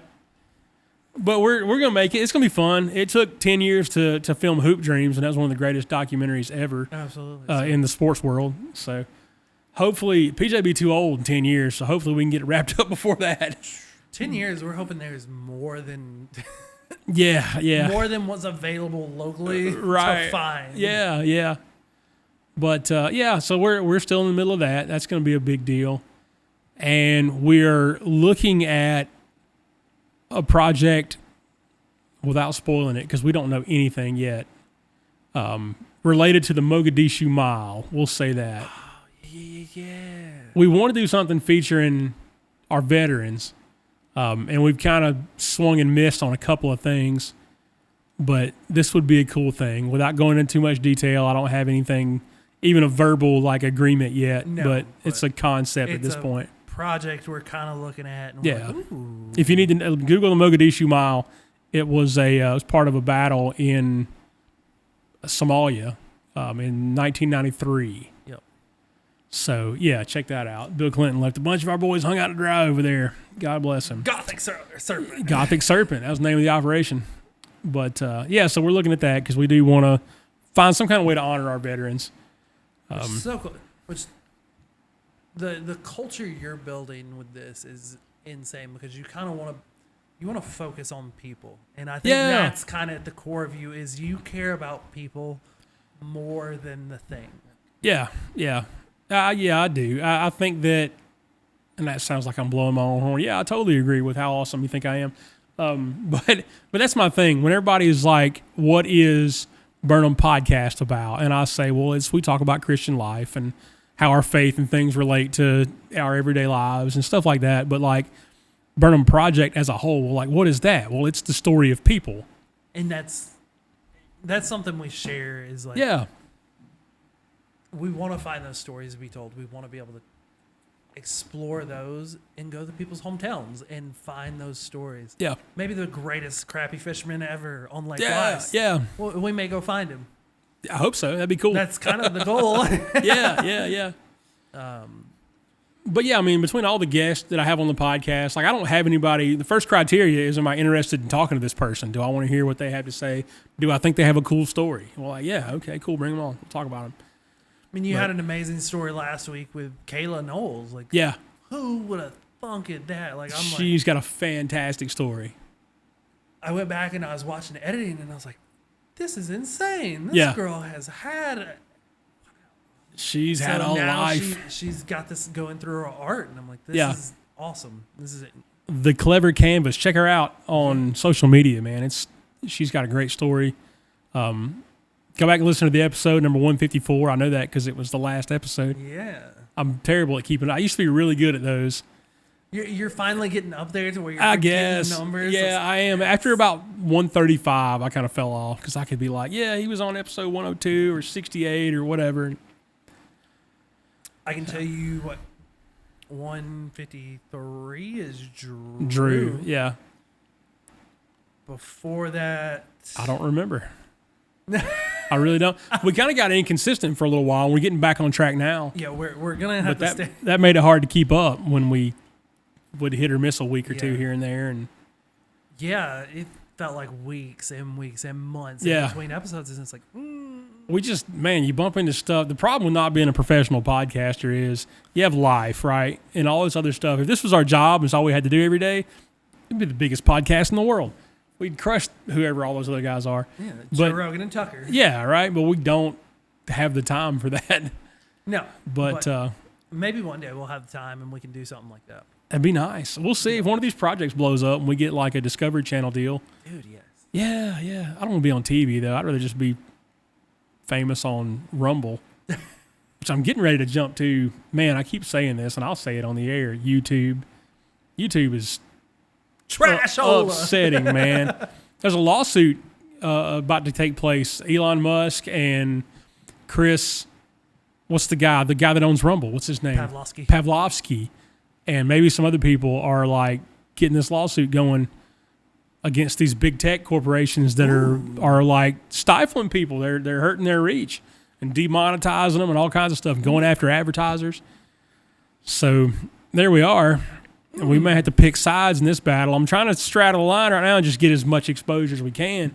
But we're gonna make it. It's gonna be fun. It took 10 years to film Hoop Dreams, and that was one of the greatest documentaries ever.
Absolutely.
In the sports world. So hopefully PJ be too old in 10 years. So hopefully we can get it wrapped up before that.
10 years, we're hoping there's more than
Yeah.
more than what's available locally
Right.
to find.
Yeah. But so we're still in the middle of that. That's going to be a big deal. And we're looking at a project without spoiling it because we don't know anything yet. Related to the Mogadishu Mile, we'll say that.
Yeah.
We want to do something featuring our veterans, and we've kind of swung and missed on a couple of things, but this would be a cool thing. Without going into too much detail, I don't have anything, even a verbal like agreement yet, but it's a concept at this point.
Project we're kind of looking at. And
Yeah.
Like, ooh.
If you need to Google the Mogadishu Mile, it was it was part of a battle in Somalia in 1993.
Yep.
So, yeah, check that out. Bill Clinton left a bunch of our boys hung out to dry over there. God bless him.
Gothic Serpent.
Gothic Serpent. That was the name of the operation. But, so we're looking at that because we do want to find some kind of way to honor our veterans.
So cool. Which the culture you're building with this is insane because you kind of want to focus on people, and I think that's kind of at the core of you is you care about people more than the thing.
Yeah. I do. I think that, and that sounds like I'm blowing my own horn. Yeah, I totally agree with how awesome you think I am. But that's my thing. When everybody is like, "What is Burnham Podcast about?" and I say, "Well, we talk about Christian life and how our faith and things relate to our everyday lives and stuff like that." But like Burnham Project as a whole, like, what is that? Well, it's the story of people,
and that's something we share. Is like, we want to find those stories to be told. We want to be able to explore those and go to people's hometowns and find those stories.
Yeah.
Maybe the greatest crappie fisherman ever on Lake
Yeah.
Wise.
Yeah.
Well, we may go find him.
I hope so. That'd be cool.
That's kind of the goal.
Yeah. But yeah, I mean, between all the guests that I have on the podcast, like I don't have anybody. The first criteria is, am I interested in talking to this person? Do I want to hear what they have to say? Do I think they have a cool story? Well, like, yeah, okay, cool, bring them on. We'll talk about them.
I mean, you had an amazing story last week with Kayla Knowles. Like,
yeah,
who would have thunk it that? Like,
she's got a fantastic story.
I went back and I was watching the editing and I was like, this is insane. This girl has had.
She's had a life.
She's got this going through her art, and I'm like, this is awesome. This is it.
The Clever Canvas. Check her out on social media, man. She's got a great story. Go back and listen to the episode number 154. I know that because it was the last episode.
Yeah.
I'm terrible at keeping. I used to be really good at those.
You're finally getting up there to where you're
I
forgetting
guess.
numbers.
Yeah, I am. After about 135, I kind of fell off because I could be like, yeah, he was on episode 102 or 68 or whatever.
I can tell you what 153 is Drew.
Drew, yeah.
Before that,
I don't remember. I really don't. We kind of got inconsistent for a little while. We're getting back on track now.
Yeah, we're gonna have
But
to stay.
that made it hard to keep up when we would hit or miss a week or two
Yeah.
here and there. And
Yeah, it felt like weeks and months
Yeah.
in between episodes, and it's like,
we just, man, you bump into stuff. The problem with not being a professional podcaster is you have life, right? And all this other stuff. If this was our job and it's all we had to do every day, it'd be the biggest podcast in the world. We'd crush whoever all those other guys are.
yeah,
But-
Joe Rogan and Tucker.
Yeah, right? But we don't have the time for that.
No,
But
maybe one day we'll have the time and we can do something like that.
that'd be nice. We'll see if one of these projects blows up and we get like a Discovery Channel deal.
Dude, yes.
Yeah. I don't want to be on TV, though. I'd rather just be famous on Rumble, which I'm getting ready to jump to. Man, I keep saying this, and I'll say it on the air. YouTube is
Trashola.
upsetting, man. There's a lawsuit about to take place. Elon Musk and Chris, what's the guy that owns Rumble? What's his name? Pavlovsky. And maybe some other people are like getting this lawsuit going against these big tech corporations that are like stifling people. They're hurting their reach and demonetizing them and all kinds of stuff, going after advertisers. So there we are. And we may have to pick sides in this battle. I'm trying to straddle the line right now and just get as much exposure as we can.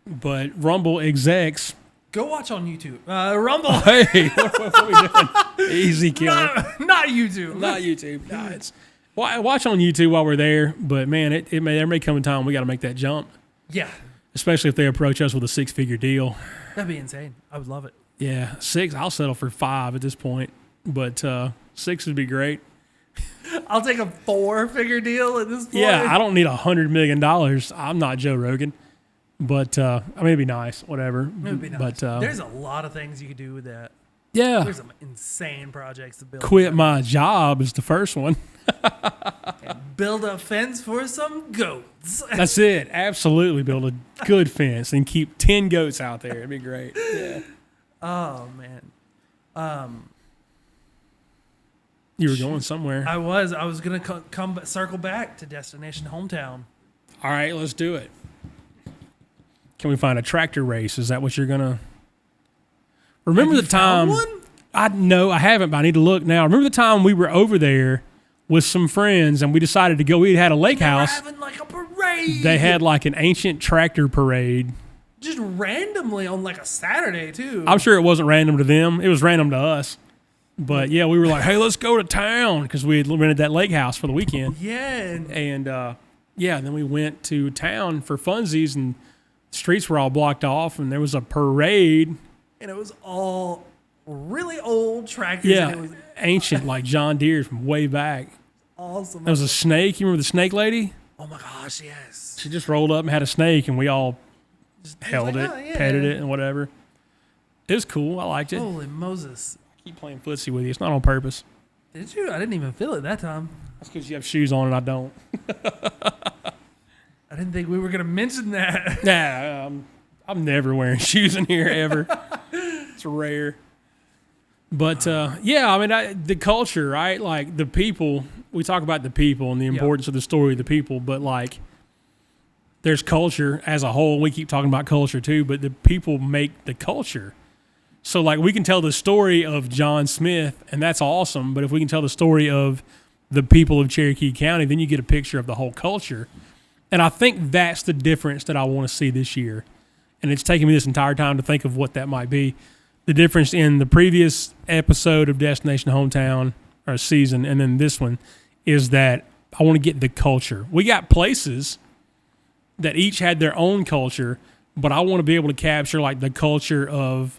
But Rumble execs.
Go watch on YouTube. Rumble.
Hey, what are we doing? Easy killer.
Not YouTube.
Not YouTube. No, it's watch on YouTube while we're there. But man, there may come a time we got to make that jump.
Yeah,
Especially if they approach us with a 6-figure deal.
that'd be insane. I would love it.
Yeah, 6. I'll settle for 5 at this point. But 6 would be great.
I'll take a 4-figure deal at this point.
Yeah, I don't need $100 million. I'm not Joe Rogan. But, I mean, it'd be nice. Whatever.
It would be nice.
But,
There's a lot of things you could do with that.
yeah.
There's some insane projects to build.
Quit my job is the first one.
Build a fence for some goats.
That's it. Absolutely build a good fence and keep 10 goats out there. It'd be great. Yeah.
Oh man.
You were going somewhere.
I was gonna come circle back to Destination Hometown.
All right, let's do it. Can we find a tractor race? Is that what you're gonna? Remember
Have
the
you found
time?
one?
I haven't, but I need to look now. Remember the time we were over there with some friends and we decided to go. We had a lake
They were
house.
having like a parade.
They had like an ancient tractor parade.
just randomly on like a Saturday too.
I'm sure it wasn't random to them. It was random to us. But yeah, we were like, hey, let's go to town because we had rented that lake house for the weekend.
Yeah.
And then we went to town for funsies and the streets were all blocked off and there was a parade.
And it was all really old tractors.
Yeah,
And it was
ancient like John Deere from way back.
awesome.
There was a snake. You remember the snake lady?
Oh my gosh, yes.
She just rolled up and had a snake and we all held
like,
it,
"Oh, yeah."
petted it and whatever. It was cool. I liked it.
Holy Moses.
Keep playing footsie with you. It's not on purpose.
Did you? I didn't even feel it that time.
That's because you have shoes on and I don't.
I didn't think we were going to mention that.
Nah, I'm never wearing shoes in here ever. It's rare. But yeah, I mean, the culture, right? Like the people, we talk about the people and the importance of the story of the people, but like there's culture as a whole. We keep talking about culture too, but the people make the culture. So like we can tell the story of John Smith and that's awesome. But if we can tell the story of the people of Cherokee County, then you get a picture of the whole culture. And I think that's the difference that I want to see this year. And it's taken me this entire time to think of what that might be. The difference in the previous episode of Destination Hometown or season and then this one is that I want to get the culture. We got places that each had their own culture, but I want to be able to capture like the culture of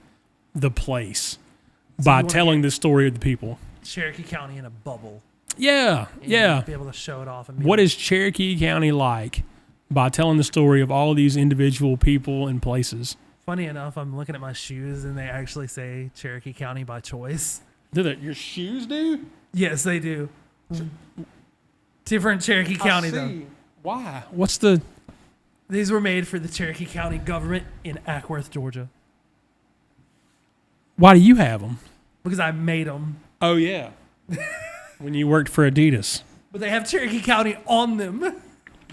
the place by telling the story of the people.
Cherokee County in a bubble.
Yeah,
And
yeah.
Be able to show it off. And
What is Cherokee County like by telling the story of all these individual people and places?
Funny enough, I'm looking at my shoes and they actually say Cherokee County by choice.
Do that? Your shoes do?
Yes, they do. Different Cherokee County, though.
Why? What's the...
These were made for the Cherokee County government in Ackworth, Georgia.
Why do you have them?
Because I made them.
Oh, yeah. When you worked for Adidas.
But they have Cherokee County on them.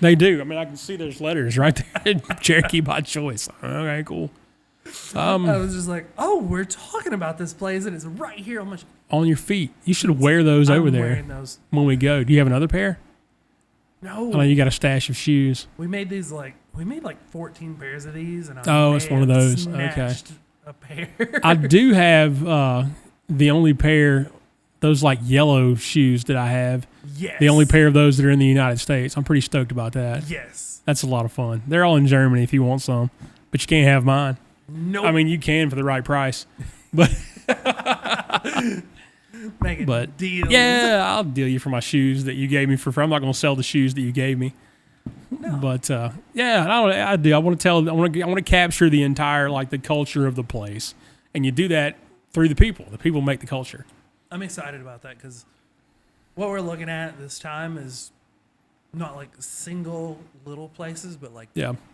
They do. I mean, I can see those letters right there. Cherokee by choice. Okay, cool.
I was just like, oh, we're talking about this place, and it's right here on my...
On your feet. You should wear those over there
wearing those.
when we go. Do you have another pair?
No.
I know you got a stash of shoes.
We made 14 pairs of these, and
it's one of those. Okay.
A pair.
I do have the only pair, those like yellow shoes that I have.
Yes.
The only pair of those that are in the United States. I'm pretty stoked about that.
Yes.
That's a lot of fun. They're all in Germany if you want some, but you can't have mine.
Nope.
I mean, you can for the right price, but
making deals.
Yeah, I'll deal you for my shoes that you gave me for free. I'm not going to sell the shoes that you gave me. No. But yeah, I do. I want to capture the entire like the culture of the place, and you do that through the people. The people make the culture.
I'm excited about that because what we're looking at this time is not like single little places, but like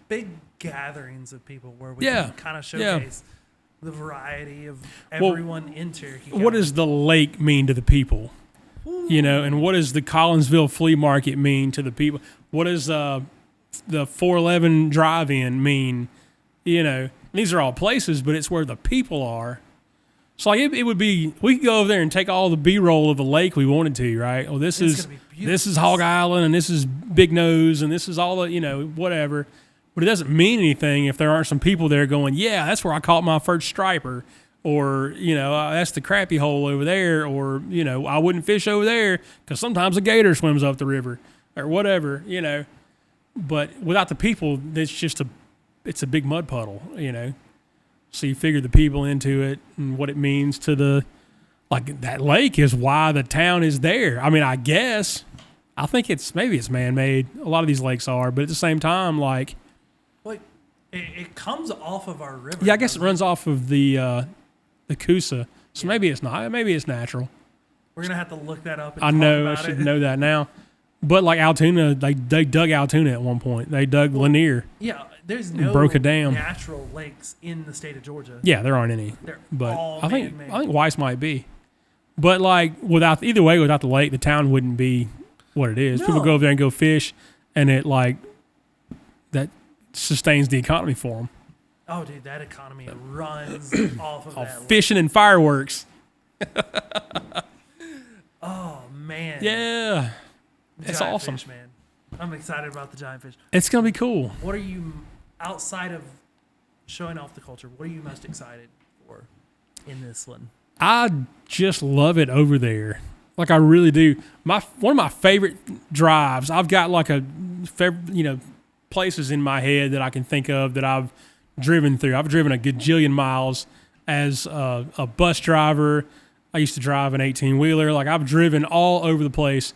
big gatherings of people where we can kind of showcase the variety of everyone in Cherokee County.
What does the lake mean to the people? Ooh. You know, and what does the Collinsville Flea Market mean to the people? What does the 411 Drive-In mean? You know, these are all places, but it's where the people are. So like it would be, we could go over there and take all the B-roll of the lake we wanted to, right? Well, this is Hog Island, and this is Big Nose, and this is all the, whatever. But it doesn't mean anything if there aren't some people there going, yeah, that's where I caught my first striper, or, that's the crappy hole over there, or, I wouldn't fish over there because sometimes a gator swims up the river, or whatever, But without the people, it's a big mud puddle, So you figure the people into it and what it means to that lake is why the town is there. I mean, I think maybe it's man-made. A lot of these lakes are, but at the same time,
it comes off of our river.
Yeah, I guess it runs off of the Coosa. So maybe it's not. Maybe it's natural.
We're gonna have to look that up. And
I know. I should know that now. But like Altoona, they dug Altoona at one point. They dug Lanier.
Yeah, there's no
broke a dam.
Natural lakes in the state of Georgia.
Yeah, there aren't any.
They're
but
all
I think
man-made.
Weiss might be. But without the lake, the town wouldn't be what it is. No. People go over there and go fish, and it that sustains the economy for them.
Oh, dude, that economy runs off of that
fishing and fireworks.
Oh man.
Yeah. It's
giant
awesome.
Fish, man. I'm excited about the giant fish.
It's going to be cool.
What are you, outside of showing off the culture, what are you most excited for in this one?
I just love it over there. Like I really do. One of my favorite drives, I've got places in my head that I can think of that I've driven through. I've driven a gajillion miles as a bus driver. I used to drive an 18-wheeler. Like I've driven all over the place.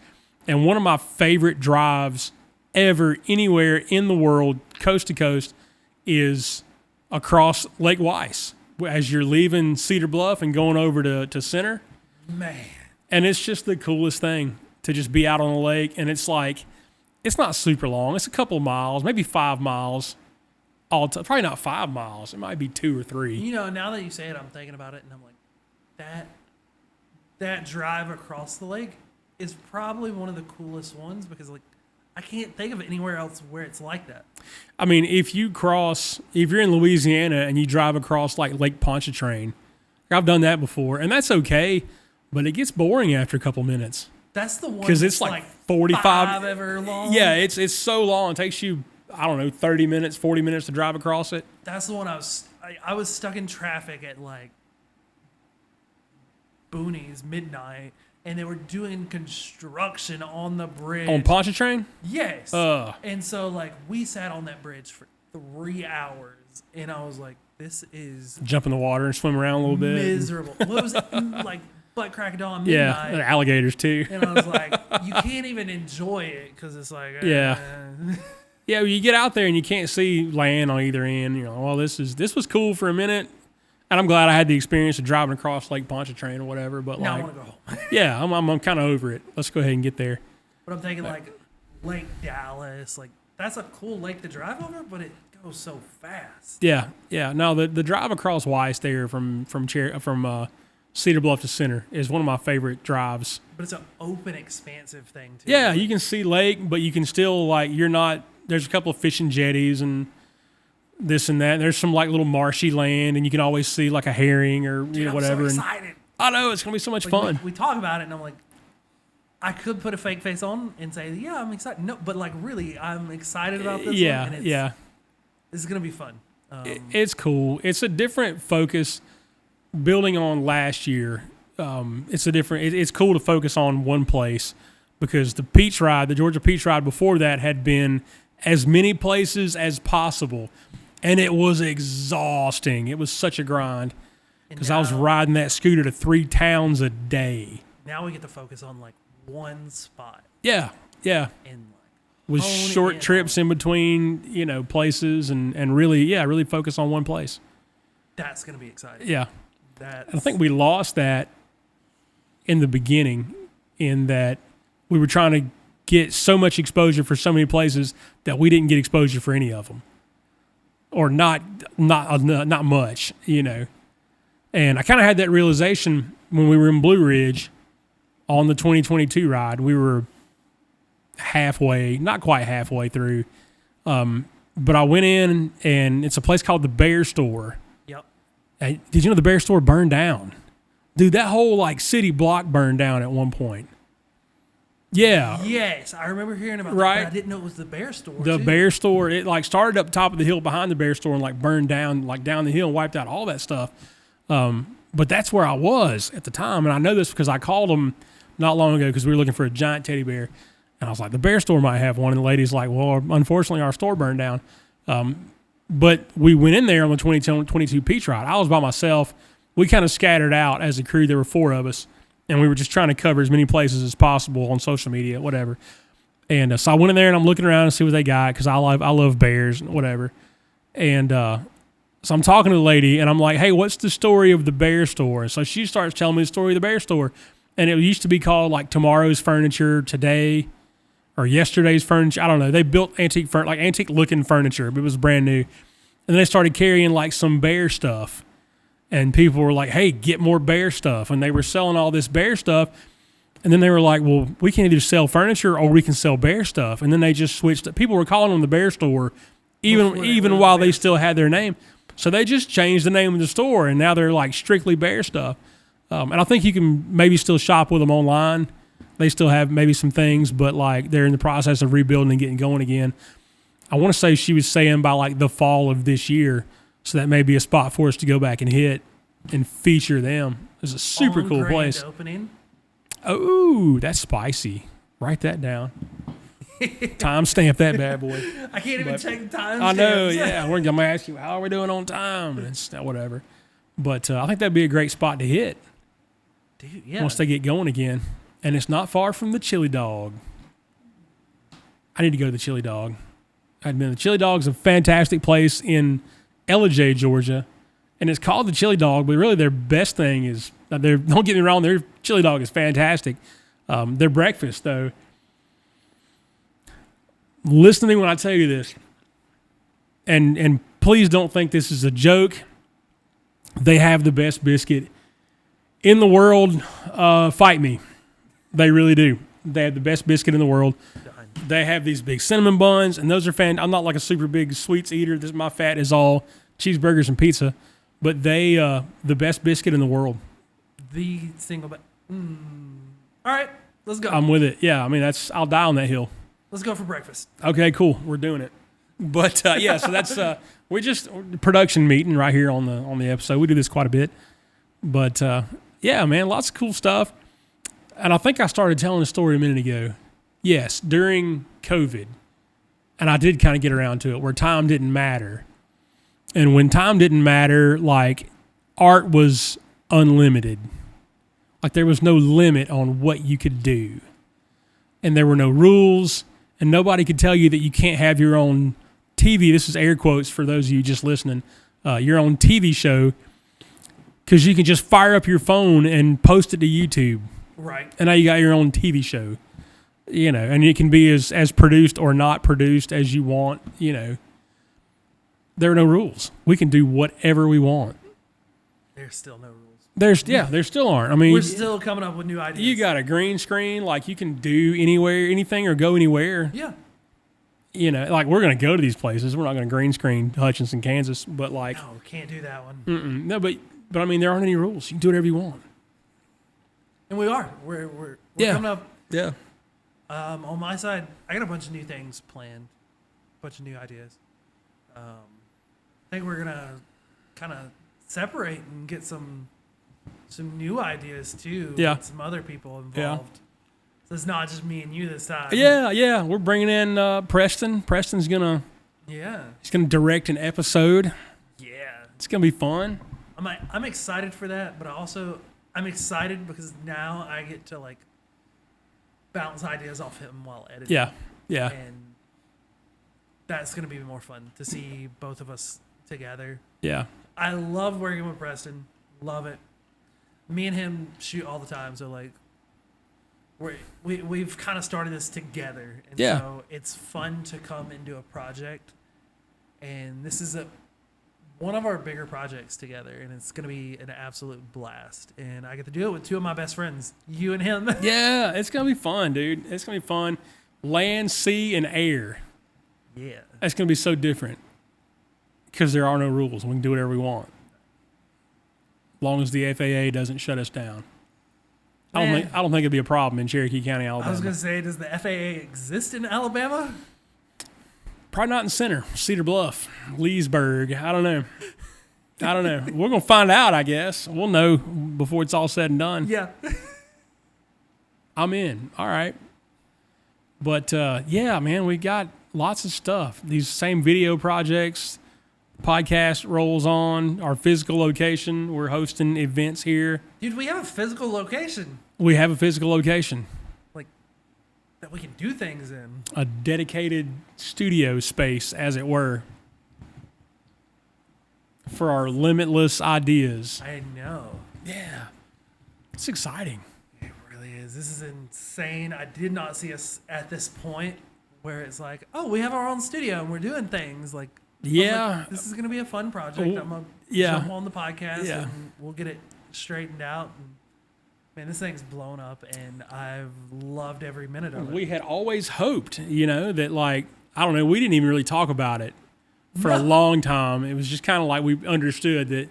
And one of my favorite drives ever, anywhere in the world, coast to coast, is across Lake Weiss. As you're leaving Cedar Bluff and going over to Center.
Man.
And it's just the coolest thing to just be out on the lake. And it's not super long. It's a couple of miles, maybe 5 miles. Probably not 5 miles. It might be 2 or 3.
Now that you say it, I'm thinking about it, and I'm like, that drive across the lake is probably one of the coolest ones because I can't think of anywhere else where it's like that.
I mean, if you're in Louisiana and you drive across Lake Pontchartrain, I've done that before, and that's okay, but it gets boring after a couple minutes.
That's the one
because it's 45
ever long.
Yeah, it's so long. It takes you 30 minutes, 40 minutes to drive across it.
That's the one I was stuck in traffic at Boonies midnight. And they were doing construction on the bridge.
On Pontchartrain?
Yes. And so, we sat on that bridge for 3 hours. And I was like, this is...
Jump in the water and swim around a little bit.
Miserable. What was it? Butt crack of dawn midnight.
Yeah, alligators, too.
And I was like, you can't even enjoy it because it's
Yeah. Yeah, you get out there and you can't see land on either end. You know, well, this was cool for a minute, and I'm glad I had the experience of driving across Lake Pontchartrain or whatever. But
Now I
like,
want to go home.
yeah, I'm kind of over it. Let's go ahead and get there.
But I'm thinking like Lake Dallas, like that's a cool lake to drive over, but it goes so fast.
Yeah, yeah. No, the drive across Weiss there from Cedar Bluff to Center is one of my favorite drives.
But it's an open, expansive thing too.
Yeah, you can see lake, but you can still like you're not. There's a couple of fishing jetties and this and that. And there's some like little marshy land, and you can always see like a herring or whatever.
I'm so excited.
I know it's gonna be so much
Like,
fun.
we talk about it, and I'm like, I could put a fake face on and say, yeah, I'm excited. No, but like really, I'm excited about this.
Yeah,
one, and
yeah.
This is gonna be fun.
It's cool. It's a different focus. Building on last year, it's a different. It's cool to focus on one place because the Georgia Peach Ride before that had been as many places as possible, and it was exhausting. It was such a grind because I was riding that scooter to 3 towns a day.
Now we get to focus on like one spot.
Yeah, yeah.
And like
With short trips in between, places, and really focus on one place.
That's gonna be exciting.
Yeah.
That's...
I think we lost that in the beginning in that we were trying to get so much exposure for so many places that we didn't get exposure for any of them, or not much, And I kind of had that realization when we were in Blue Ridge on the 2022 ride. We were not quite halfway through, but I went in and it's a place called the Bear Store.
Yep.
Hey, did you know the Bear Store burned down? Dude, that whole like city block burned down at one point. Yeah.
Yes, I remember hearing about
right?
that, but I didn't know it was the Bear Store.
The Bear Store, it like started up top of the hill behind the Bear Store and like burned down, like down the hill and wiped out all that stuff. But that's where I was at the time. And I know this because I called them not long ago because we were looking for a giant teddy bear. And I was like, the Bear Store might have one. And the lady's like, well, unfortunately, our store burned down. But we went in there on the 2022 Peach Ride. I was by myself. We kind of scattered out as a crew. There were 4 of us. And we were just trying to cover as many places as possible on social media, whatever. And so I went in there and I'm looking around to see what they got because I love bears and whatever. And so I'm talking to the lady and I'm like, hey, what's the story of the Bear Store? And so she starts telling me the story of the Bear Store. And it used to be called like Tomorrow's Furniture Today or Yesterday's Furniture. I don't know. They built antique looking furniture, but it was brand new. And then they started carrying like some bear stuff. And people were like, hey, get more bear stuff. And they were selling all this bear stuff. And then they were like, well, we can either sell furniture or we can sell bear stuff. And then they just switched. People were calling them the Bear Store even while they still had their name. So they just changed the name of the store. And now they're like strictly bear stuff. And I think you can maybe still shop with them online. They still have maybe some things, but like they're in the process of rebuilding and getting going again. I want to say she was saying by like the fall of this year. So that may be a spot for us to go back and hit and feature them. It's a super cool place.
Opening.
Oh, that's spicy. Write that down. Timestamp that bad boy.
I can't even check the time.
I know, yeah. We're going to ask you, how are we doing on time? And it's whatever. But I think that'd be a great spot to hit.
Dude, yeah.
Once they get going again. And it's not far from the Chili Dog. I need to go to the Chili Dog. The Chili Dog's a fantastic place in Ellijay, Georgia, and it's called the Chili Dog, but really their best thing is, don't get me wrong, their Chili Dog is fantastic. Their breakfast, though, listen to me when I tell you this, and please don't think this is a joke. They have the best biscuit in the world. Fight me. They really do. They have the best biscuit in the world. They have these big cinnamon buns, and those are I'm not like a super big sweets eater. My fat is all cheeseburgers and pizza, but they the best biscuit in the world.
The single All right, let's go.
I'm with it. Yeah, I mean I'll die on that hill.
Let's go for breakfast.
Okay, cool. We're doing it. But yeah, so that's we just production meeting right here on the episode. We do this quite a bit, but yeah, man, lots of cool stuff. And I think I started telling the story a minute ago. Yes, during COVID, and I did kind of get around to it, where time didn't matter. And when time didn't matter, like, art was unlimited. Like, there was no limit on what you could do. And there were no rules, and nobody could tell you that you can't have your own TV. This is air quotes for those of you just listening. Your own TV show, because you can just fire up your phone and post it to YouTube.
Right.
And now you got your own TV show. And it can be as produced or not produced as you want. There are no rules. We can do whatever we want.
There's still no rules.
There still aren't. I mean,
we're still coming up with new ideas.
You got a green screen, like you can do anything or go anywhere.
Yeah.
Like we're going to go to these places. We're not going to green screen Hutchinson, Kansas, but like.
No, can't do that one.
No, but I mean, there aren't any rules. You can do whatever you want.
And we are. We're coming up.
Yeah.
On my side, I got a bunch of new things planned, a bunch of new ideas. I think we're gonna kind of separate and get some new ideas too.
Yeah.
With some other people involved.
Yeah.
So it's not just me and you this time.
Yeah. We're bringing in Preston. Preston's gonna.
Yeah.
He's gonna direct an episode.
Yeah.
It's gonna be fun.
I'm excited for that, but I'm excited because now I get to like bounce ideas off him while editing.
Yeah.
And that's going to be more fun to see both of us together.
Yeah.
I love working with Preston. Love it. Me and him shoot all the time, so like we've kind of started this together, and so it's fun to come into a project. And this is one of our bigger projects together, and it's going to be an absolute blast. And I get to do it with two of my best friends, you and him.
Yeah, it's going to be fun, dude. It's going to be fun. Land, sea, and air.
Yeah.
That's going to be so different because there are no rules. We can do whatever we want. As long as the FAA doesn't shut us down. I don't think it'd be a problem in Cherokee County, Alabama.
I was going to say, does the FAA exist in Alabama?
Probably not in Center, Cedar Bluff, Leesburg. I don't know. We're going to find out, I guess. We'll know before it's all said and done.
Yeah.
I'm in. All right. But, man, we got lots of stuff. These same video projects, podcast rolls on, our physical location. We're hosting events here.
Dude, we have a physical location.
We have a physical location.
That we can do things in.
A dedicated studio space, as it were, for our limitless ideas.
I know.
Yeah. It's exciting.
It really is. This is insane. I did not see us at this point where it's like, oh, we have our own studio and we're doing things. Like,
yeah.
This is going to be a fun project. I'm going to jump on the podcast and we'll get it straightened out. And man, this thing's blown up, and I've loved every minute of it.
We had always hoped, that like, I don't know, we didn't even really talk about it for a long time. It was just kind of like we understood that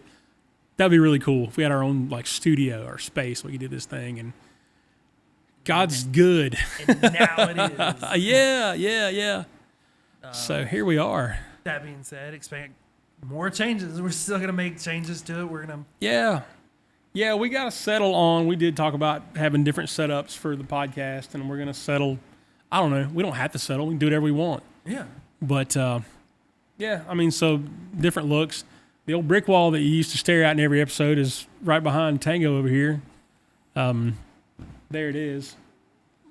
that'd be really cool if we had our own like studio or space. We could do this thing, and God's good.
And now it is.
Yeah. So here we are.
That being said, expect more changes. We're still going to make changes to it. We're going
to... Yeah, we got to settle on. We did talk about having different setups for the podcast, and we're going to settle. I don't know. We don't have to settle. We can do whatever we want.
Yeah.
But, so different looks. The old brick wall that you used to stare at in every episode is right behind Tango over here. There it is.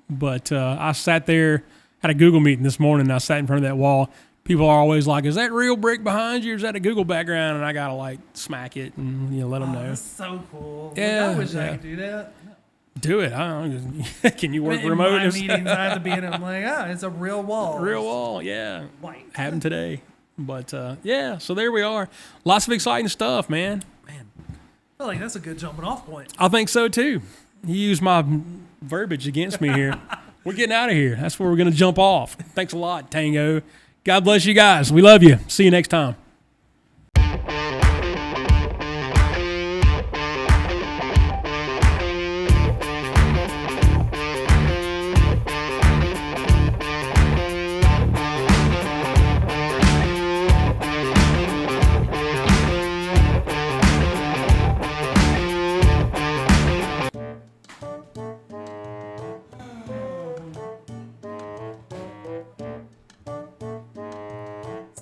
But I sat there, had a Google meeting this morning, and I sat in front of that wall. People are always like, is that real brick behind you or is that a Google background? And I got to like smack it and let them know.
That's so cool.
Yeah.
I wish I could do that.
Do it. I don't know. Can you work remote?
In my meetings, I have to be in it. I'm like, it's a real wall.
Real wall, yeah.
White.
Happened today. But, so there we are. Lots of exciting stuff, man.
Man, I feel like that's a good jumping off point.
I think so, too. You used my verbiage against me here. We're getting out of here. That's where we're going to jump off. Thanks a lot, Tango. God bless you guys. We love you. See you next time.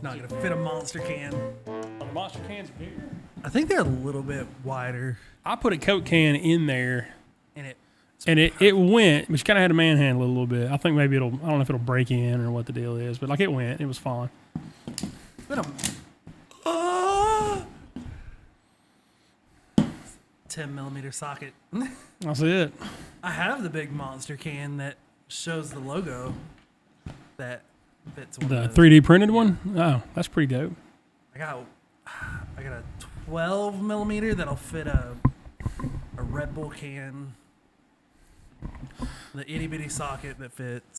Not gonna fit a Monster can.
The Monster can's bigger.
I think they're a little bit wider.
I put a Coke can in there,
and it
And it went, but you kind of had to manhandle it a little bit. I think maybe I don't know if it'll break in or what the deal is, but like it went. It was fine.
But 10mm socket.
That's it.
I have the big monster can that shows the logo that fits one
The
of those.
3D printed one? Oh, that's pretty dope.
I got a 12mm that'll fit a Red Bull can. The itty bitty socket that fits